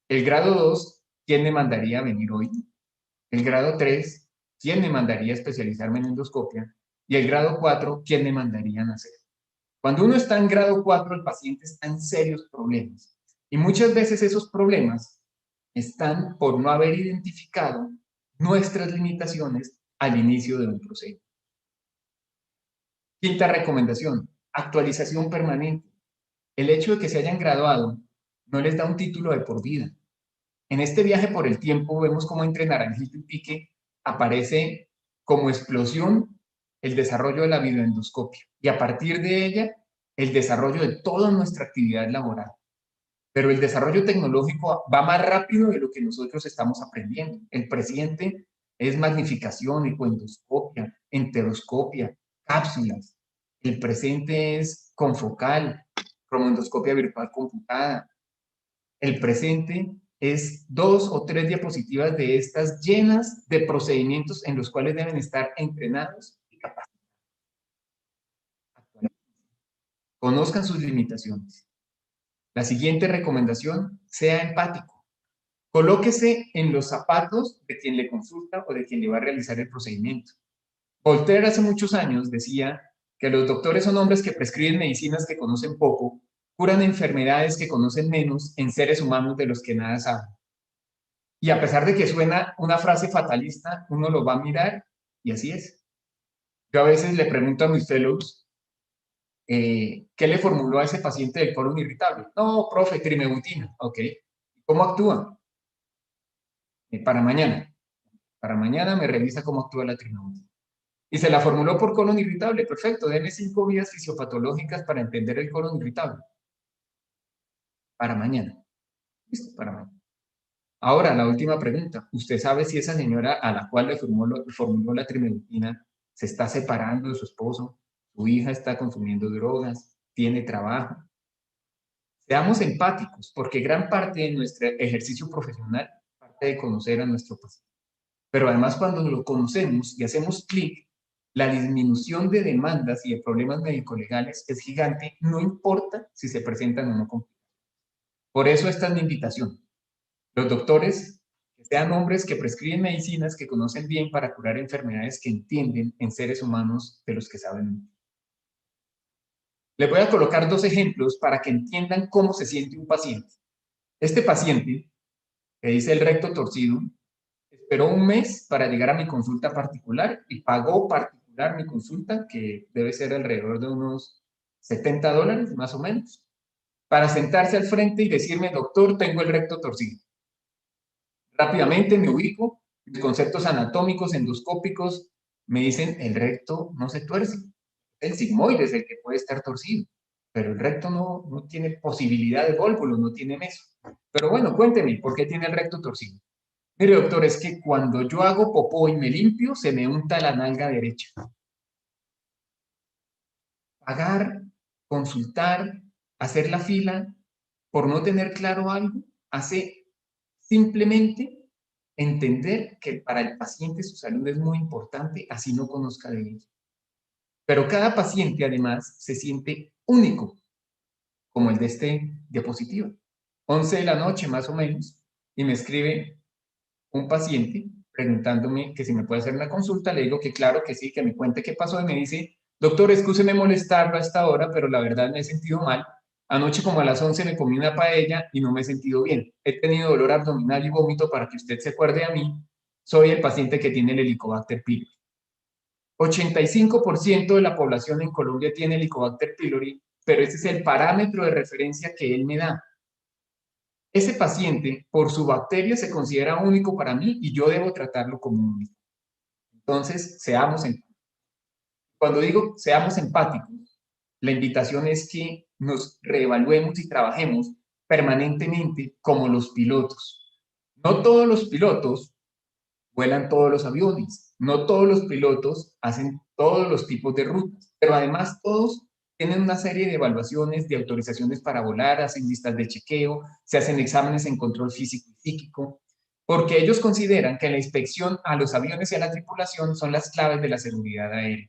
El grado 2, quién me mandaría a venir hoy. El grado 3, quién me mandaría a especializarme en endoscopia. Y el grado 4, quién me mandaría a nacer. Cuando uno está en grado 4, el paciente está en serios problemas. Y muchas veces esos problemas están por no haber identificado nuestras limitaciones al inicio de un procedimiento. Quinta recomendación, actualización permanente. El hecho de que se hayan graduado no les da un título de por vida. En este viaje por el tiempo vemos cómo entre naranjito y pique aparece como explosión el desarrollo de la videoendoscopia y a partir de ella el desarrollo de toda nuestra actividad laboral. Pero el desarrollo tecnológico va más rápido de lo que nosotros estamos aprendiendo. El presente es magnificación, ecoendoscopia, enteroscopia, cápsulas. El presente es confocal, cromoendoscopia virtual computada. El presente es 2 o 3 diapositivas de estas llenas de procedimientos en los cuales deben estar entrenados y capacitados. Conozcan sus limitaciones. La siguiente recomendación: sea empático. Colóquese en los zapatos de quien le consulta o de quien le va a realizar el procedimiento. Voltaire hace muchos años decía que los doctores son hombres que prescriben medicinas que conocen poco, curan enfermedades que conocen menos en seres humanos de los que nada saben. Y a pesar de que suena una frase fatalista, uno lo va a mirar y así es. Yo a veces le pregunto a mis fellows, ¿qué le formuló a ese paciente del colon irritable? No, profe, trimebutina. Ok. ¿Cómo actúa? Para mañana. Para mañana me revisa cómo actúa la trimebutina. Y se la formuló por colon irritable. Perfecto, deme 5 vías fisiopatológicas para entender el colon irritable. Para mañana. Listo, para mañana. Ahora, la última pregunta. ¿Usted sabe si esa señora a la cual le formuló la trimebutina se está separando de su esposo? ¿Su hija está consumiendo drogas? ¿Tiene trabajo? Seamos empáticos, porque gran parte de nuestro ejercicio profesional parte de conocer a nuestro paciente. Pero además, cuando lo conocemos y hacemos clic, la disminución de demandas y de problemas médico-legales es gigante, no importa si se presentan o no complicaciones. Por eso esta es mi invitación. Los doctores, que sean hombres que prescriben medicinas que conocen bien para curar enfermedades que entienden en seres humanos de los que saben. Les voy a colocar 2 ejemplos para que entiendan cómo se siente un paciente. Este paciente, que dice el recto torcido, esperó 1 mes para llegar a mi consulta particular y pagó particular mi consulta, que debe ser alrededor de unos $70 más o menos, para sentarse al frente y decirme: doctor, tengo el recto torcido. Rápidamente me ubico, mis conceptos anatómicos, endoscópicos, me dicen: el recto no se tuerce, el sigmoide es el que puede estar torcido, pero el recto no tiene posibilidad de vólvulo, no tiene meso. Pero bueno, cuénteme, ¿por qué tiene el recto torcido? Mire, doctor, es que cuando yo hago popó y me limpio, se me unta la nalga derecha. Pagar, consultar, hacer la fila, por no tener claro algo, hace simplemente entender que para el paciente su salud es muy importante, así no conozca de ella. Pero cada paciente, además, se siente único, como el de este diapositivo. 11 de la noche, más o menos, y me escribe un paciente preguntándome que si me puede hacer una consulta. Le digo que claro que sí, que me cuente qué pasó, y me dice: doctor, excúseme molestarlo a esta hora, pero la verdad me he sentido mal. Anoche como a las 11 me comí una paella y no me he sentido bien. He tenido dolor abdominal y vómito. Para que usted se acuerde a mí, soy el paciente que tiene el Helicobacter pylori. 85% de la población en Colombia tiene Helicobacter pylori, pero ese es el parámetro de referencia que él me da. Ese paciente, por su bacteria, se considera único para mí y yo debo tratarlo como único. Entonces, seamos empáticos. Cuando digo seamos empáticos, la invitación es que nos reevaluemos y trabajemos permanentemente como los pilotos. No todos los pilotos vuelan todos los aviones, no todos los pilotos hacen todos los tipos de rutas, pero además todos tienen una serie de evaluaciones, de autorizaciones para volar, hacen listas de chequeo, se hacen exámenes en control físico y psíquico, porque ellos consideran que la inspección a los aviones y a la tripulación son las claves de la seguridad aérea.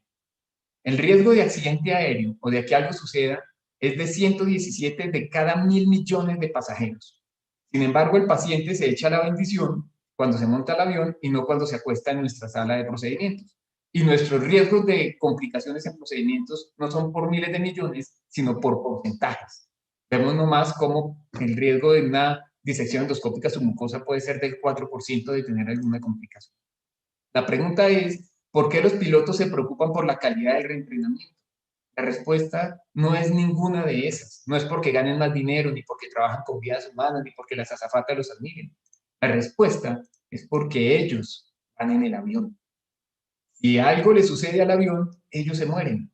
El riesgo de accidente aéreo o de que algo suceda es de 117 de cada 1.000 millones de pasajeros. Sin embargo, el paciente se echa la bendición cuando se monta al avión y no cuando se acuesta en nuestra sala de procedimientos. Y nuestros riesgos de complicaciones en procedimientos no son por miles de millones, sino por porcentajes. Vemos nomás cómo el riesgo de una disección endoscópica submucosa puede ser del 4% de tener alguna complicación. La pregunta es: ¿por qué los pilotos se preocupan por la calidad del reentrenamiento? La respuesta no es ninguna de esas. No es porque ganen más dinero, ni porque trabajan con vidas humanas, ni porque las azafatas los admiren. La respuesta es porque ellos van en el avión. Si algo le sucede al avión, ellos se mueren.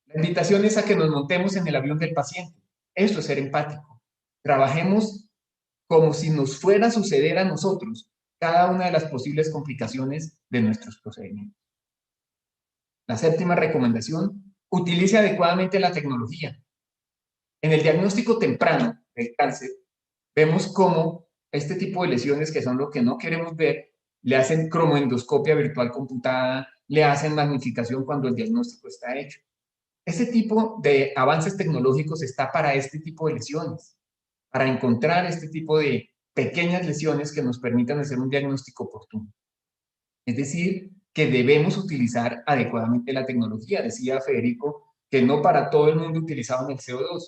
La invitación es a que nos montemos en el avión del paciente. Eso es ser empático. Trabajemos como si nos fuera a suceder a nosotros cada una de las posibles complicaciones de nuestros procedimientos. La 7ª recomendación: utilice adecuadamente la tecnología. En el diagnóstico temprano del cáncer, vemos cómo este tipo de lesiones que son lo que no queremos ver, le hacen cromoendoscopia virtual computada, le hacen magnificación cuando el diagnóstico está hecho. Ese tipo de avances tecnológicos está para este tipo de lesiones, para encontrar este tipo de pequeñas lesiones que nos permitan hacer un diagnóstico oportuno. Es decir, que debemos utilizar adecuadamente la tecnología. Decía Federico que no para todo el mundo utilizaban el CO2.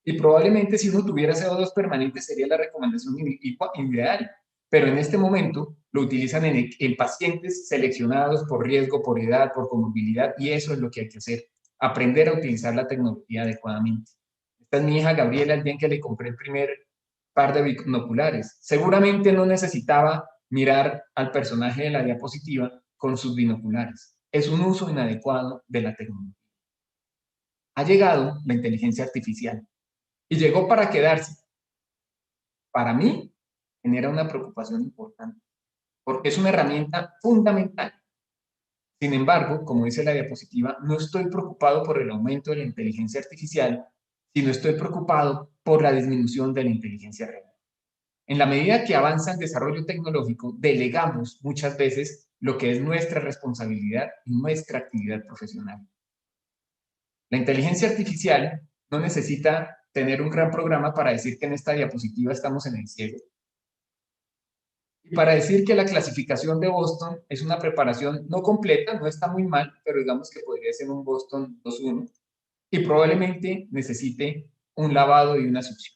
Y probablemente si uno tuviera CO2 permanente sería la recomendación ideal. Pero en este momento lo utilizan en pacientes seleccionados por riesgo, por edad, por comorbilidad, y eso es lo que hay que hacer, aprender a utilizar la tecnología adecuadamente. Esta es mi hija Gabriela, el día en que le compré el primer par de binoculares. Seguramente no necesitaba mirar al personaje de la diapositiva con sus binoculares. Es un uso inadecuado de la tecnología. Ha llegado la inteligencia artificial y llegó para quedarse. Para mí, genera una preocupación importante, porque es una herramienta fundamental. Sin embargo, como dice la diapositiva, no estoy preocupado por el aumento de la inteligencia artificial, sino estoy preocupado por la disminución de la inteligencia real. En la medida que avanza el desarrollo tecnológico, delegamos muchas veces lo que es nuestra responsabilidad y nuestra actividad profesional. La inteligencia artificial no necesita tener un gran programa para decir que en esta diapositiva estamos en el cielo. Y para decir que la clasificación de Boston es una preparación no completa, no está muy mal, pero digamos que podría ser un Boston 2-1, y probablemente necesite un lavado y una succión.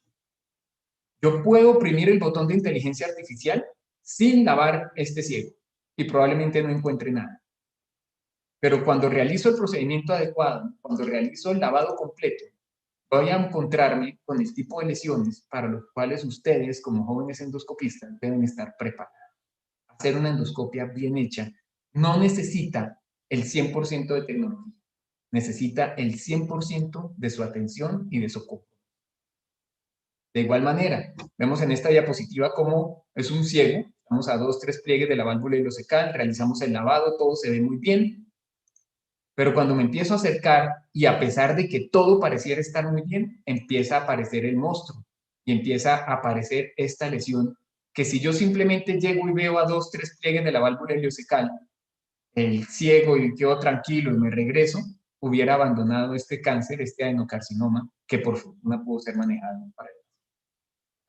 Yo puedo oprimir el botón de inteligencia artificial sin lavar este ciego, y probablemente no encuentre nada. Pero cuando realizo el procedimiento adecuado, cuando realizo el lavado completo, voy a encontrarme con el tipo de lesiones para los cuales ustedes, como jóvenes endoscopistas, deben estar preparados. Hacer una endoscopia bien hecha no necesita el 100% de tecnología, necesita el 100% de su atención y de su ocupo. De igual manera, vemos en esta diapositiva cómo es un ciego, estamos a 2-3 pliegues de la válvula ileocecal, realizamos el lavado, todo se ve muy bien, pero cuando me empiezo a acercar y a pesar de que todo pareciera estar muy bien, empieza a aparecer el monstruo y empieza a aparecer esta lesión que si yo simplemente llego y veo a 2-3 pliegues de la válvula ileocecal, el ciego y quedo tranquilo y me regreso, hubiera abandonado este cáncer, este adenocarcinoma, que por fortuna pudo ser manejado para él.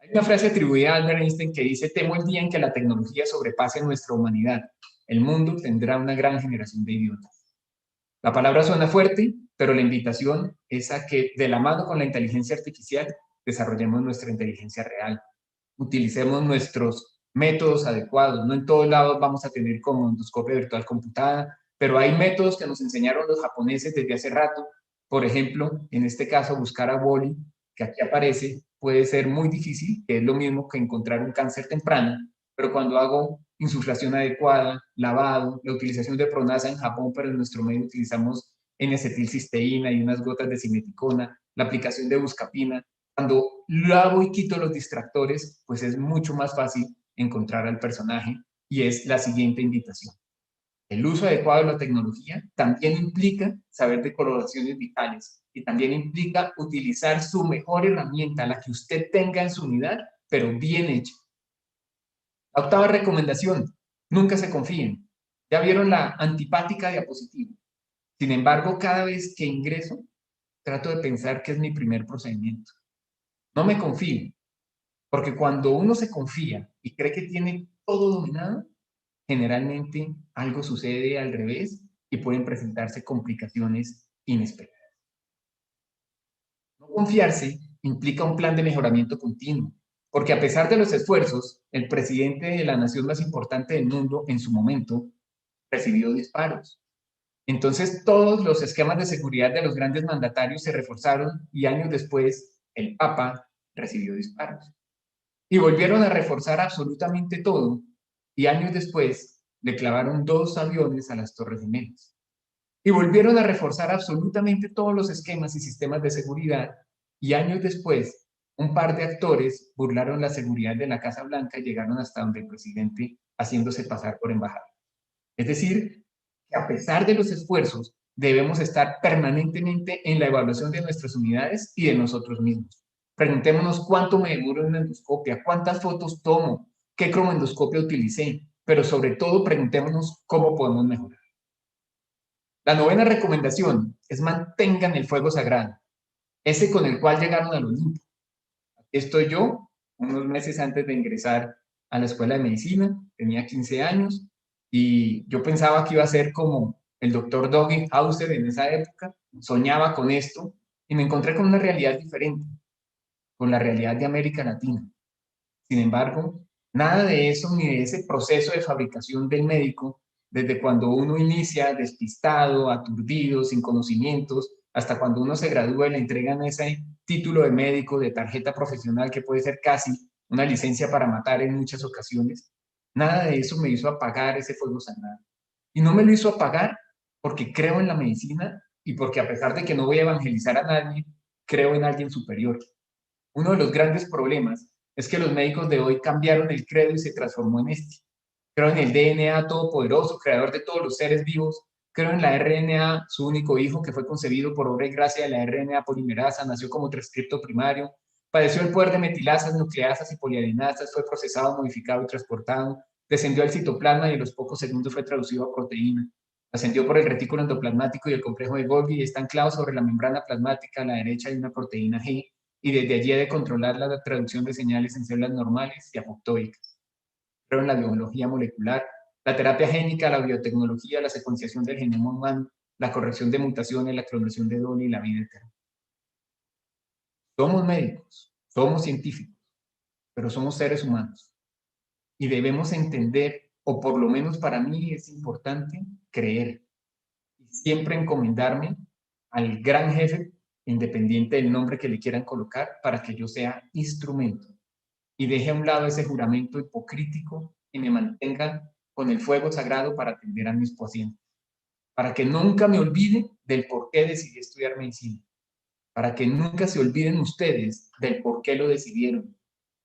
Hay una frase atribuida a Albert Einstein que dice: temo el día en que la tecnología sobrepase nuestra humanidad. El mundo tendrá una gran generación de idiotas. La palabra suena fuerte, pero la invitación es a que de la mano con la inteligencia artificial desarrollemos nuestra inteligencia real. Utilicemos nuestros métodos adecuados. No en todos lados vamos a tener como endoscopia virtual computada, pero hay métodos que nos enseñaron los japoneses desde hace rato. Por ejemplo, en este caso, buscar a Wall-E, que aquí aparece, puede ser muy difícil, que es lo mismo que encontrar un cáncer temprano, pero cuando hago insuflación adecuada, lavado, la utilización de Pronasa en Japón, pero en nuestro medio utilizamos N-acetilcisteína y unas gotas de simeticona, la aplicación de buscapina. Cuando lavo y quito los distractores, pues es mucho más fácil encontrar al personaje, y es la siguiente invitación. El uso adecuado de la tecnología también implica saber de coloraciones vitales y también implica utilizar su mejor herramienta, la que usted tenga en su unidad, pero bien hecha. La octava recomendación: nunca se confíen. Ya vieron la antipática diapositiva. Sin embargo, cada vez que ingreso, trato de pensar que es mi primer procedimiento. No me confío, porque cuando uno se confía y cree que tiene todo dominado, generalmente algo sucede al revés y pueden presentarse complicaciones inesperadas. No confiarse implica un plan de mejoramiento continuo, porque a pesar de los esfuerzos, el presidente de la nación más importante del mundo en su momento recibió disparos. Entonces todos los esquemas de seguridad de los grandes mandatarios se reforzaron y años después el Papa recibió disparos. Y volvieron a reforzar absolutamente todo y años después le clavaron 2 aviones a las Torres Gemelas. Y volvieron a reforzar absolutamente todos los esquemas y sistemas de seguridad y años después un par de actores burlaron la seguridad de la Casa Blanca y llegaron hasta donde el presidente haciéndose pasar por embajador. Es decir, que a pesar de los esfuerzos debemos estar permanentemente en la evaluación de nuestras unidades y de nosotros mismos, Preguntémonos cuánto me demoro en una endoscopia, cuántas fotos tomo, qué cromoendoscopia utilicé, pero sobre todo preguntémonos cómo podemos mejorar. La 9ª recomendación es mantengan el fuego sagrado, ese con el cual llegaron al Olimpo. Aquí estoy yo, unos meses antes de ingresar a la escuela de medicina, tenía 15 años, y yo pensaba que iba a ser como el doctor Dougie Hauser en esa época, soñaba con esto, y me encontré con una realidad diferente, con la realidad de América Latina. Sin embargo, nada de eso ni de ese proceso de fabricación del médico, desde cuando uno inicia despistado, aturdido, sin conocimientos, hasta cuando uno se gradúa y le entregan ese título de médico, de tarjeta profesional que puede ser casi una licencia para matar en muchas ocasiones, nada de eso me hizo apagar ese fuego sagrado. Y no me lo hizo apagar porque creo en la medicina y porque a pesar de que no voy a evangelizar a nadie, creo en alguien superior. Uno de los grandes problemas es que los médicos de hoy cambiaron el credo y se transformó en este. Creo en el DNA todopoderoso, creador de todos los seres vivos. Creo en la RNA, su único hijo, que fue concebido por obra y gracia de la RNA polimerasa, nació como transcripto primario, padeció el poder de metilasas, nucleasas y poliadenasas, fue procesado, modificado y transportado, descendió al citoplasma y en los pocos segundos fue traducido a proteína. Ascendió por el retículo endoplasmático y el complejo de Golgi y está anclado sobre la membrana plasmática. A la derecha hay una proteína G, y desde allí ha de controlar la traducción de señales en células normales y apoptóicas. Creo en la biología molecular, la terapia génica, la biotecnología, la secuenciación del genoma humano, la corrección de mutaciones, la clonación de doble y la vida eterna. Somos médicos, somos científicos, pero somos seres humanos. Y debemos entender, o por lo menos para mí es importante, creer. Y siempre encomendarme al gran jefe, independiente del nombre que le quieran colocar, para que yo sea instrumento y deje a un lado ese juramento hipocrítico y me mantenga con el fuego sagrado para atender a mis pacientes, para que nunca me olvide del por qué decidí estudiar medicina, para que nunca se olviden ustedes del por qué lo decidieron,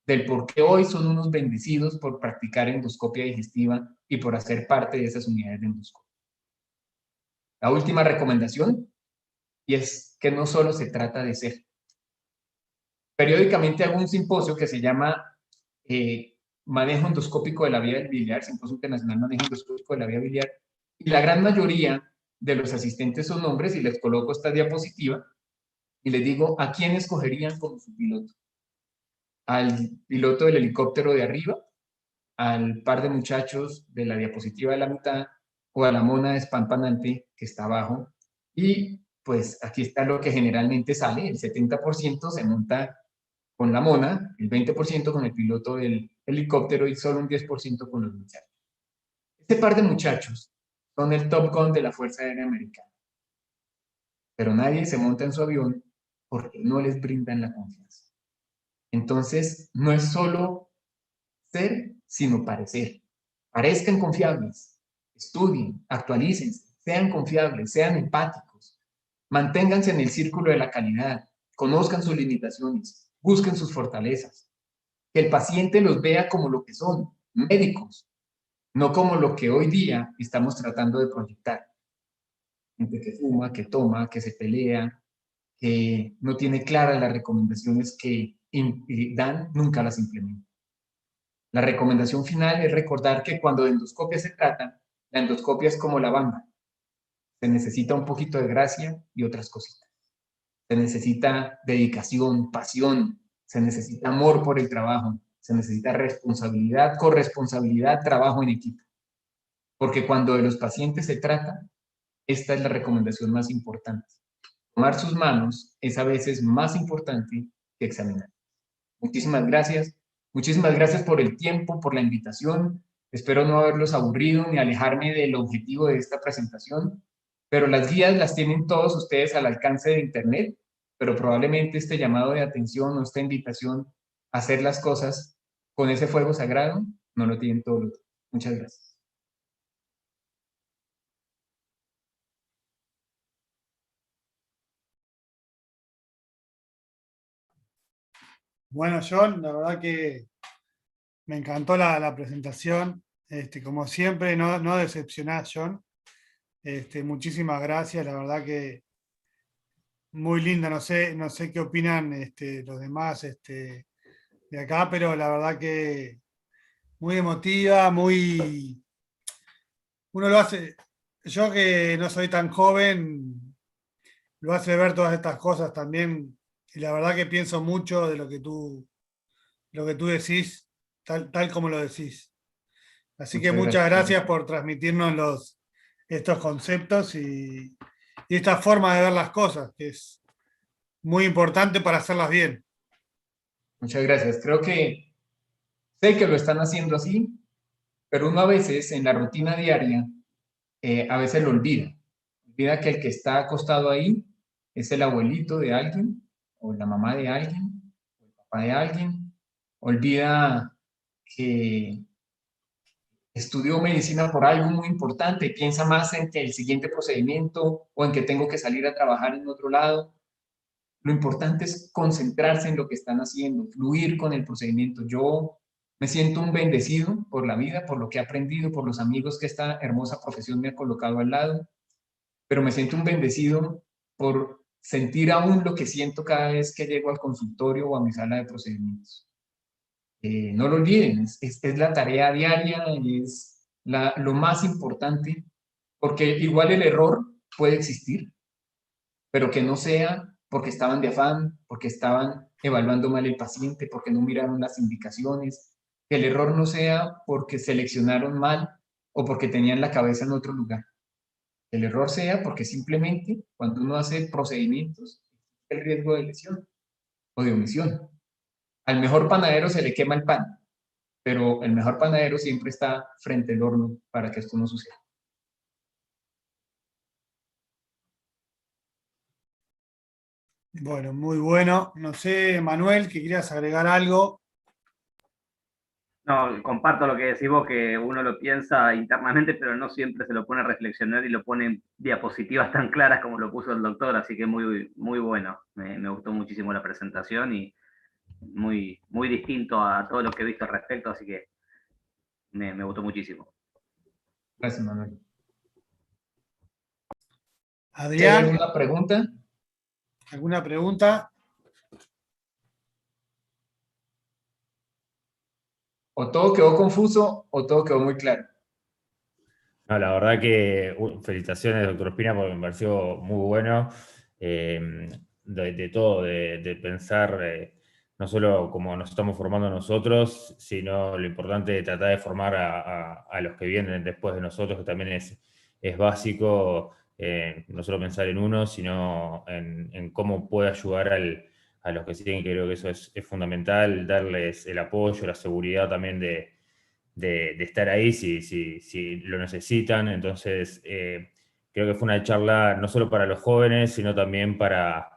del por qué hoy son unos bendecidos por practicar endoscopia digestiva y por hacer parte de esas unidades de endoscopia. La última recomendación, y es que no solo se trata de ser. Periódicamente hago un simposio que se llama Manejo endoscópico de la vía biliar, Simposio Internacional Manejo Endoscópico de la Vía Biliar, y la gran mayoría de los asistentes son hombres, y les coloco esta diapositiva, y les digo, ¿a quién escogerían como su piloto? ¿Al piloto del helicóptero de arriba? ¿Al par de muchachos de la diapositiva de la mitad? ¿O a la mona despampanante que está abajo? Y pues aquí está lo que generalmente sale, el 70% se monta con la mona, el 20% con el piloto del helicóptero y solo un 10% con los muchachos. Este par de muchachos son el Top Gun de la Fuerza Aérea Americana. Pero nadie se monta en su avión porque no les brindan la confianza. Entonces, no es solo ser, sino parecer. Parezcan confiables, estudien, actualícense, sean confiables, sean empáticos, manténganse en el círculo de la calidad, conozcan sus limitaciones, busquen sus fortalezas. Que el paciente los vea como lo que son, médicos, no como lo que hoy día estamos tratando de proyectar. Gente que fuma, que toma, que se pelea, que no tiene claras las recomendaciones que dan, nunca las implementa. La recomendación final es recordar que cuando de endoscopia se trata, la endoscopia es como la bamba. Se necesita un poquito de gracia y otras cositas. Se necesita dedicación, pasión, se necesita amor por el trabajo, se necesita responsabilidad, corresponsabilidad, trabajo en equipo. Porque cuando de los pacientes se trata, esta es la recomendación más importante. Tomar sus manos es a veces más importante que examinar. Muchísimas gracias. Muchísimas gracias por el tiempo, por la invitación. Espero no haberlos aburrido ni alejarme del objetivo de esta presentación, pero las guías las tienen todos ustedes al alcance de Internet, pero probablemente este llamado de atención o esta invitación a hacer las cosas con ese fuego sagrado no lo tienen todos. Muchas gracias. Bueno, John, la verdad que me encantó la presentación. Como siempre, no decepcionás, John. Muchísimas gracias, la verdad que muy linda, no sé qué opinan los demás de acá, pero la verdad que muy emotiva, muy... Uno lo hace, yo que no soy tan joven, lo hace ver todas estas cosas también, y la verdad que pienso mucho de lo que tú decís, tal como lo decís. Así que Muchas muchas gracias. gracias por transmitirnos estos conceptos y esta forma de ver las cosas, que es muy importante para hacerlas bien. Muchas gracias. Creo que sé que lo están haciendo así, pero uno a veces en la rutina diaria, a veces lo olvida. Olvida que el que está acostado ahí es el abuelito de alguien, o la mamá de alguien, o el papá de alguien. Olvida que estudió medicina por algo muy importante, piensa más en que el siguiente procedimiento o en que tengo que salir a trabajar en otro lado. Lo importante es concentrarse en lo que están haciendo, fluir con el procedimiento. Yo me siento un bendecido por la vida, por lo que he aprendido, por los amigos que esta hermosa profesión me ha colocado al lado, pero me siento un bendecido por sentir aún lo que siento cada vez que llego al consultorio o a mi sala de procedimientos. No lo olviden, es la tarea diaria, es lo más importante, porque igual el error puede existir, pero que no sea porque estaban de afán, porque estaban evaluando mal el paciente, porque no miraron las indicaciones, que el error no sea porque seleccionaron mal o porque tenían la cabeza en otro lugar. El error sea porque simplemente cuando uno hace procedimientos, el riesgo de lesión o de omisión. Al mejor panadero se le quema el pan, pero el mejor panadero siempre está frente al horno para que esto no suceda. Bueno, muy bueno. No sé, Manuel, que querías agregar algo. No, comparto lo que decís vos, que uno lo piensa internamente, pero no siempre se lo pone a reflexionar y lo pone en diapositivas tan claras como lo puso el doctor, así que muy, muy bueno. Me gustó muchísimo la presentación y muy, muy distinto a todo lo que he visto al respecto, así que me gustó muchísimo. Gracias, Manuel. ¿Hay Adrián, alguna pregunta? ¿alguna pregunta? O todo quedó confuso o todo quedó muy claro. No, la verdad que felicitaciones, doctor Espina, porque me pareció muy bueno de todo, de pensar no solo cómo nos estamos formando nosotros, sino lo importante de tratar de formar a los que vienen después de nosotros, que también es básico no solo pensar en uno, sino en cómo puede ayudar a los que siguen, que creo que eso es fundamental, darles el apoyo, la seguridad también de estar ahí si lo necesitan. Entonces, creo que fue una charla no solo para los jóvenes, sino también para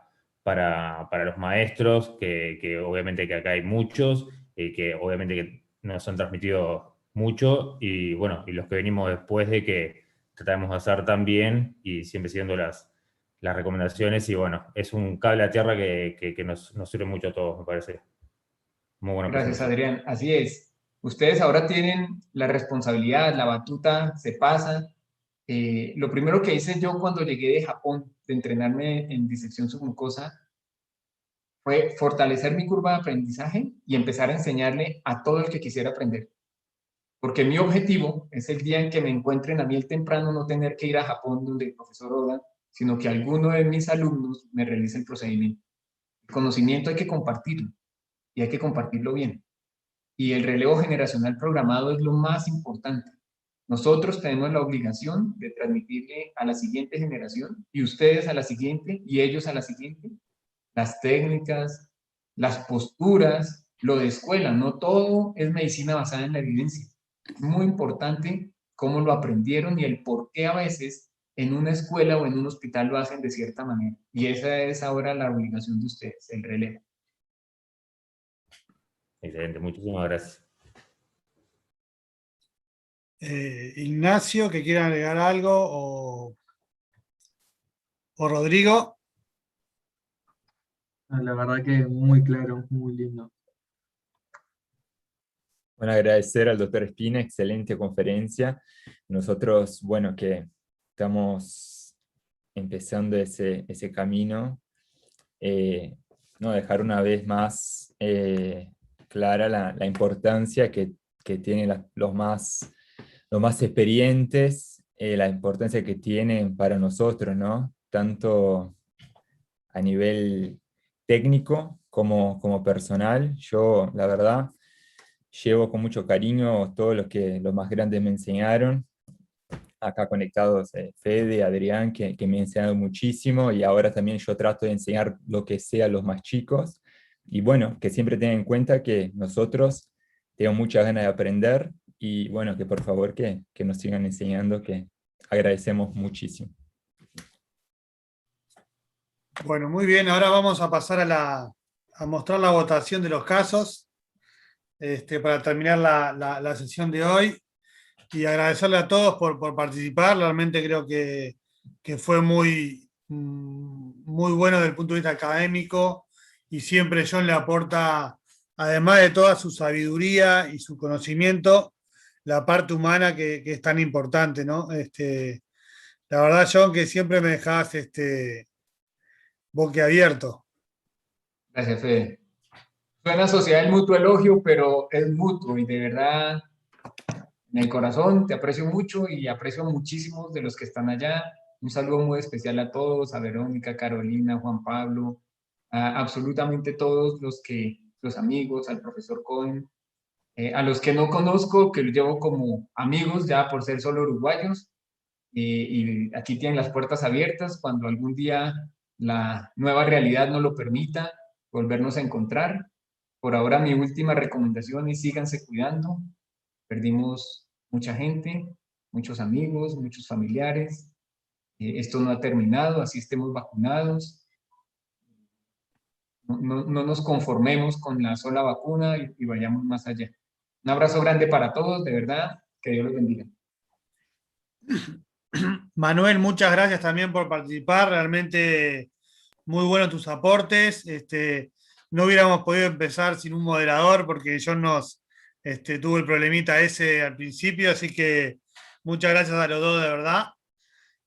los maestros, que obviamente que acá hay muchos, que obviamente que nos han transmitido mucho, y bueno, y los que venimos después de que tratamos de hacer tan bien y siempre siguiendo las recomendaciones, y bueno, es un cable a tierra que nos sirve mucho a todos, me parece. Muy buena Gracias, presentación. Adrián. Así es. Ustedes ahora tienen la responsabilidad, la batuta se pasa. Lo primero que hice yo cuando llegué de Japón, de entrenarme en disección submucosa, fue fortalecer mi curva de aprendizaje y empezar a enseñarle a todo el que quisiera aprender. Porque mi objetivo es el día en que me encuentren a mí el temprano no tener que ir a Japón donde el profesor Oda, sino que alguno de mis alumnos me realice el procedimiento. El conocimiento hay que compartirlo y hay que compartirlo bien. Y el relevo generacional programado es lo más importante. Nosotros tenemos la obligación de transmitirle a la siguiente generación y ustedes a la siguiente y ellos a la siguiente las técnicas, las posturas, lo de escuela. No todo es medicina basada en la evidencia. Es muy importante cómo lo aprendieron y el por qué a veces en una escuela o en un hospital lo hacen de cierta manera. Y esa es ahora la obligación de ustedes, el relevo. Excelente, muchísimas gracias. Ignacio, que quiera agregar algo, o Rodrigo. La verdad que muy claro, muy lindo. Bueno, agradecer al doctor Espina, excelente conferencia. Nosotros, bueno, que estamos empezando ese camino, ¿no? Dejar una vez más clara la importancia que tienen los más experientes, la importancia que tienen para nosotros, ¿no? Tanto a nivel técnico como personal. Yo, la verdad, llevo con mucho cariño todo lo que los más grandes me enseñaron. Acá conectados Fede, Adrián, que me han enseñado muchísimo, y ahora también yo trato de enseñar lo que sea a los más chicos. Y bueno, que siempre tengan en cuenta que nosotros tenemos muchas ganas de aprender, y bueno, que por favor que nos sigan enseñando, que agradecemos muchísimo. Bueno, muy bien, ahora vamos a pasar a mostrar la votación de los casos para terminar la sesión de hoy, y agradecerle a todos por participar. Realmente creo que fue muy bueno desde el punto de vista académico, y siempre John le aporta, además de toda su sabiduría y su conocimiento, la parte humana que es tan importante, ¿no? La verdad, John, que siempre me dejás boquiabierto. Gracias, Fede. Suena social el mutuo elogio, pero es mutuo y de verdad, en el corazón te aprecio mucho y aprecio a muchísimos de los que están allá. Un saludo muy especial a todos, a Verónica, Carolina, Juan Pablo, a absolutamente todos los amigos, al profesor Cohen, a los que no conozco, que los llevo como amigos ya por ser solo uruguayos. Y aquí tienen las puertas abiertas cuando algún día la nueva realidad nos lo permita, volvernos a encontrar. Por ahora mi última recomendación es síganse cuidando. Perdimos mucha gente, muchos amigos, muchos familiares. Esto no ha terminado, así estemos vacunados. No nos conformemos con la sola vacuna y vayamos más allá. Un abrazo grande para todos, de verdad, que Dios los bendiga. Manuel, muchas gracias también por participar. Realmente muy buenos tus aportes. No hubiéramos podido empezar sin un moderador, porque John tuvo el problemita ese al principio, así que muchas gracias a los dos, de verdad.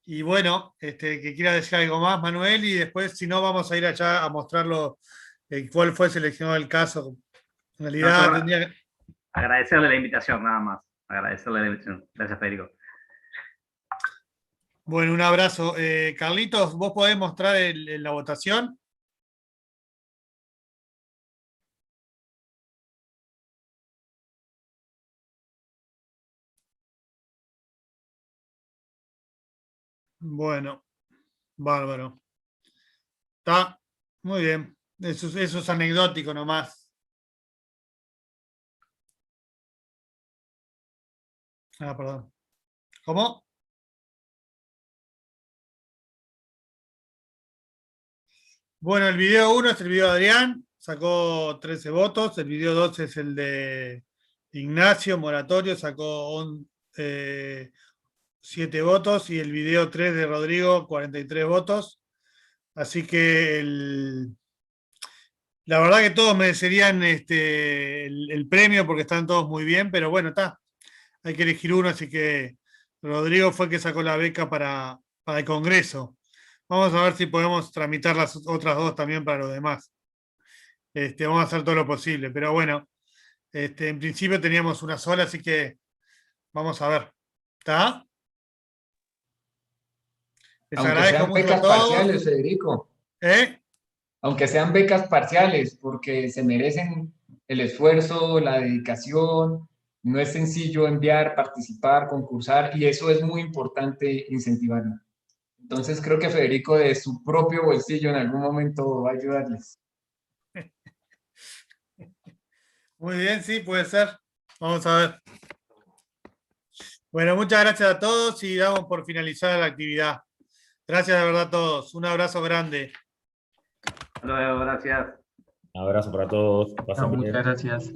Y bueno, que quiera decir algo más, Manuel, y después, si no, vamos a ir allá a mostrarlo, cuál fue seleccionado el caso. En realidad, tendría... Agradecerle la invitación, nada más. Agradecerle la invitación. Gracias, Federico. Bueno, un abrazo. Carlitos, ¿vos podés mostrar la votación? Bueno, bárbaro. Está muy bien. Eso es anecdótico nomás. Ah, perdón. ¿Cómo? Bueno, el video 1 es el video de Adrián, sacó 13 votos. El video 2 es el de Ignacio Moratorio, sacó 7 votos. Y el video 3 de Rodrigo, 43 votos. Así que la verdad que todos merecerían el premio, porque están todos muy bien, pero bueno, está. Hay que elegir uno, así que Rodrigo fue el que sacó la beca para el Congreso. Vamos a ver si podemos tramitar las otras dos también para los demás. Vamos a hacer todo lo posible, pero bueno, en principio teníamos una sola, así que vamos a ver. ¿Está? Les Aunque agradezco sean mucho a becas todos. parciales, Federico. Aunque sean becas parciales, porque se merecen el esfuerzo, la dedicación. No es sencillo enviar, participar, concursar, y eso es muy importante incentivarlo. Entonces creo que Federico de su propio bolsillo en algún momento va a ayudarles. Muy bien, sí, puede ser. Vamos a ver. Bueno, muchas gracias a todos y damos por finalizada la actividad. Gracias de verdad a todos. Un abrazo grande. Hasta luego, gracias. Un abrazo para todos. Muchas gracias.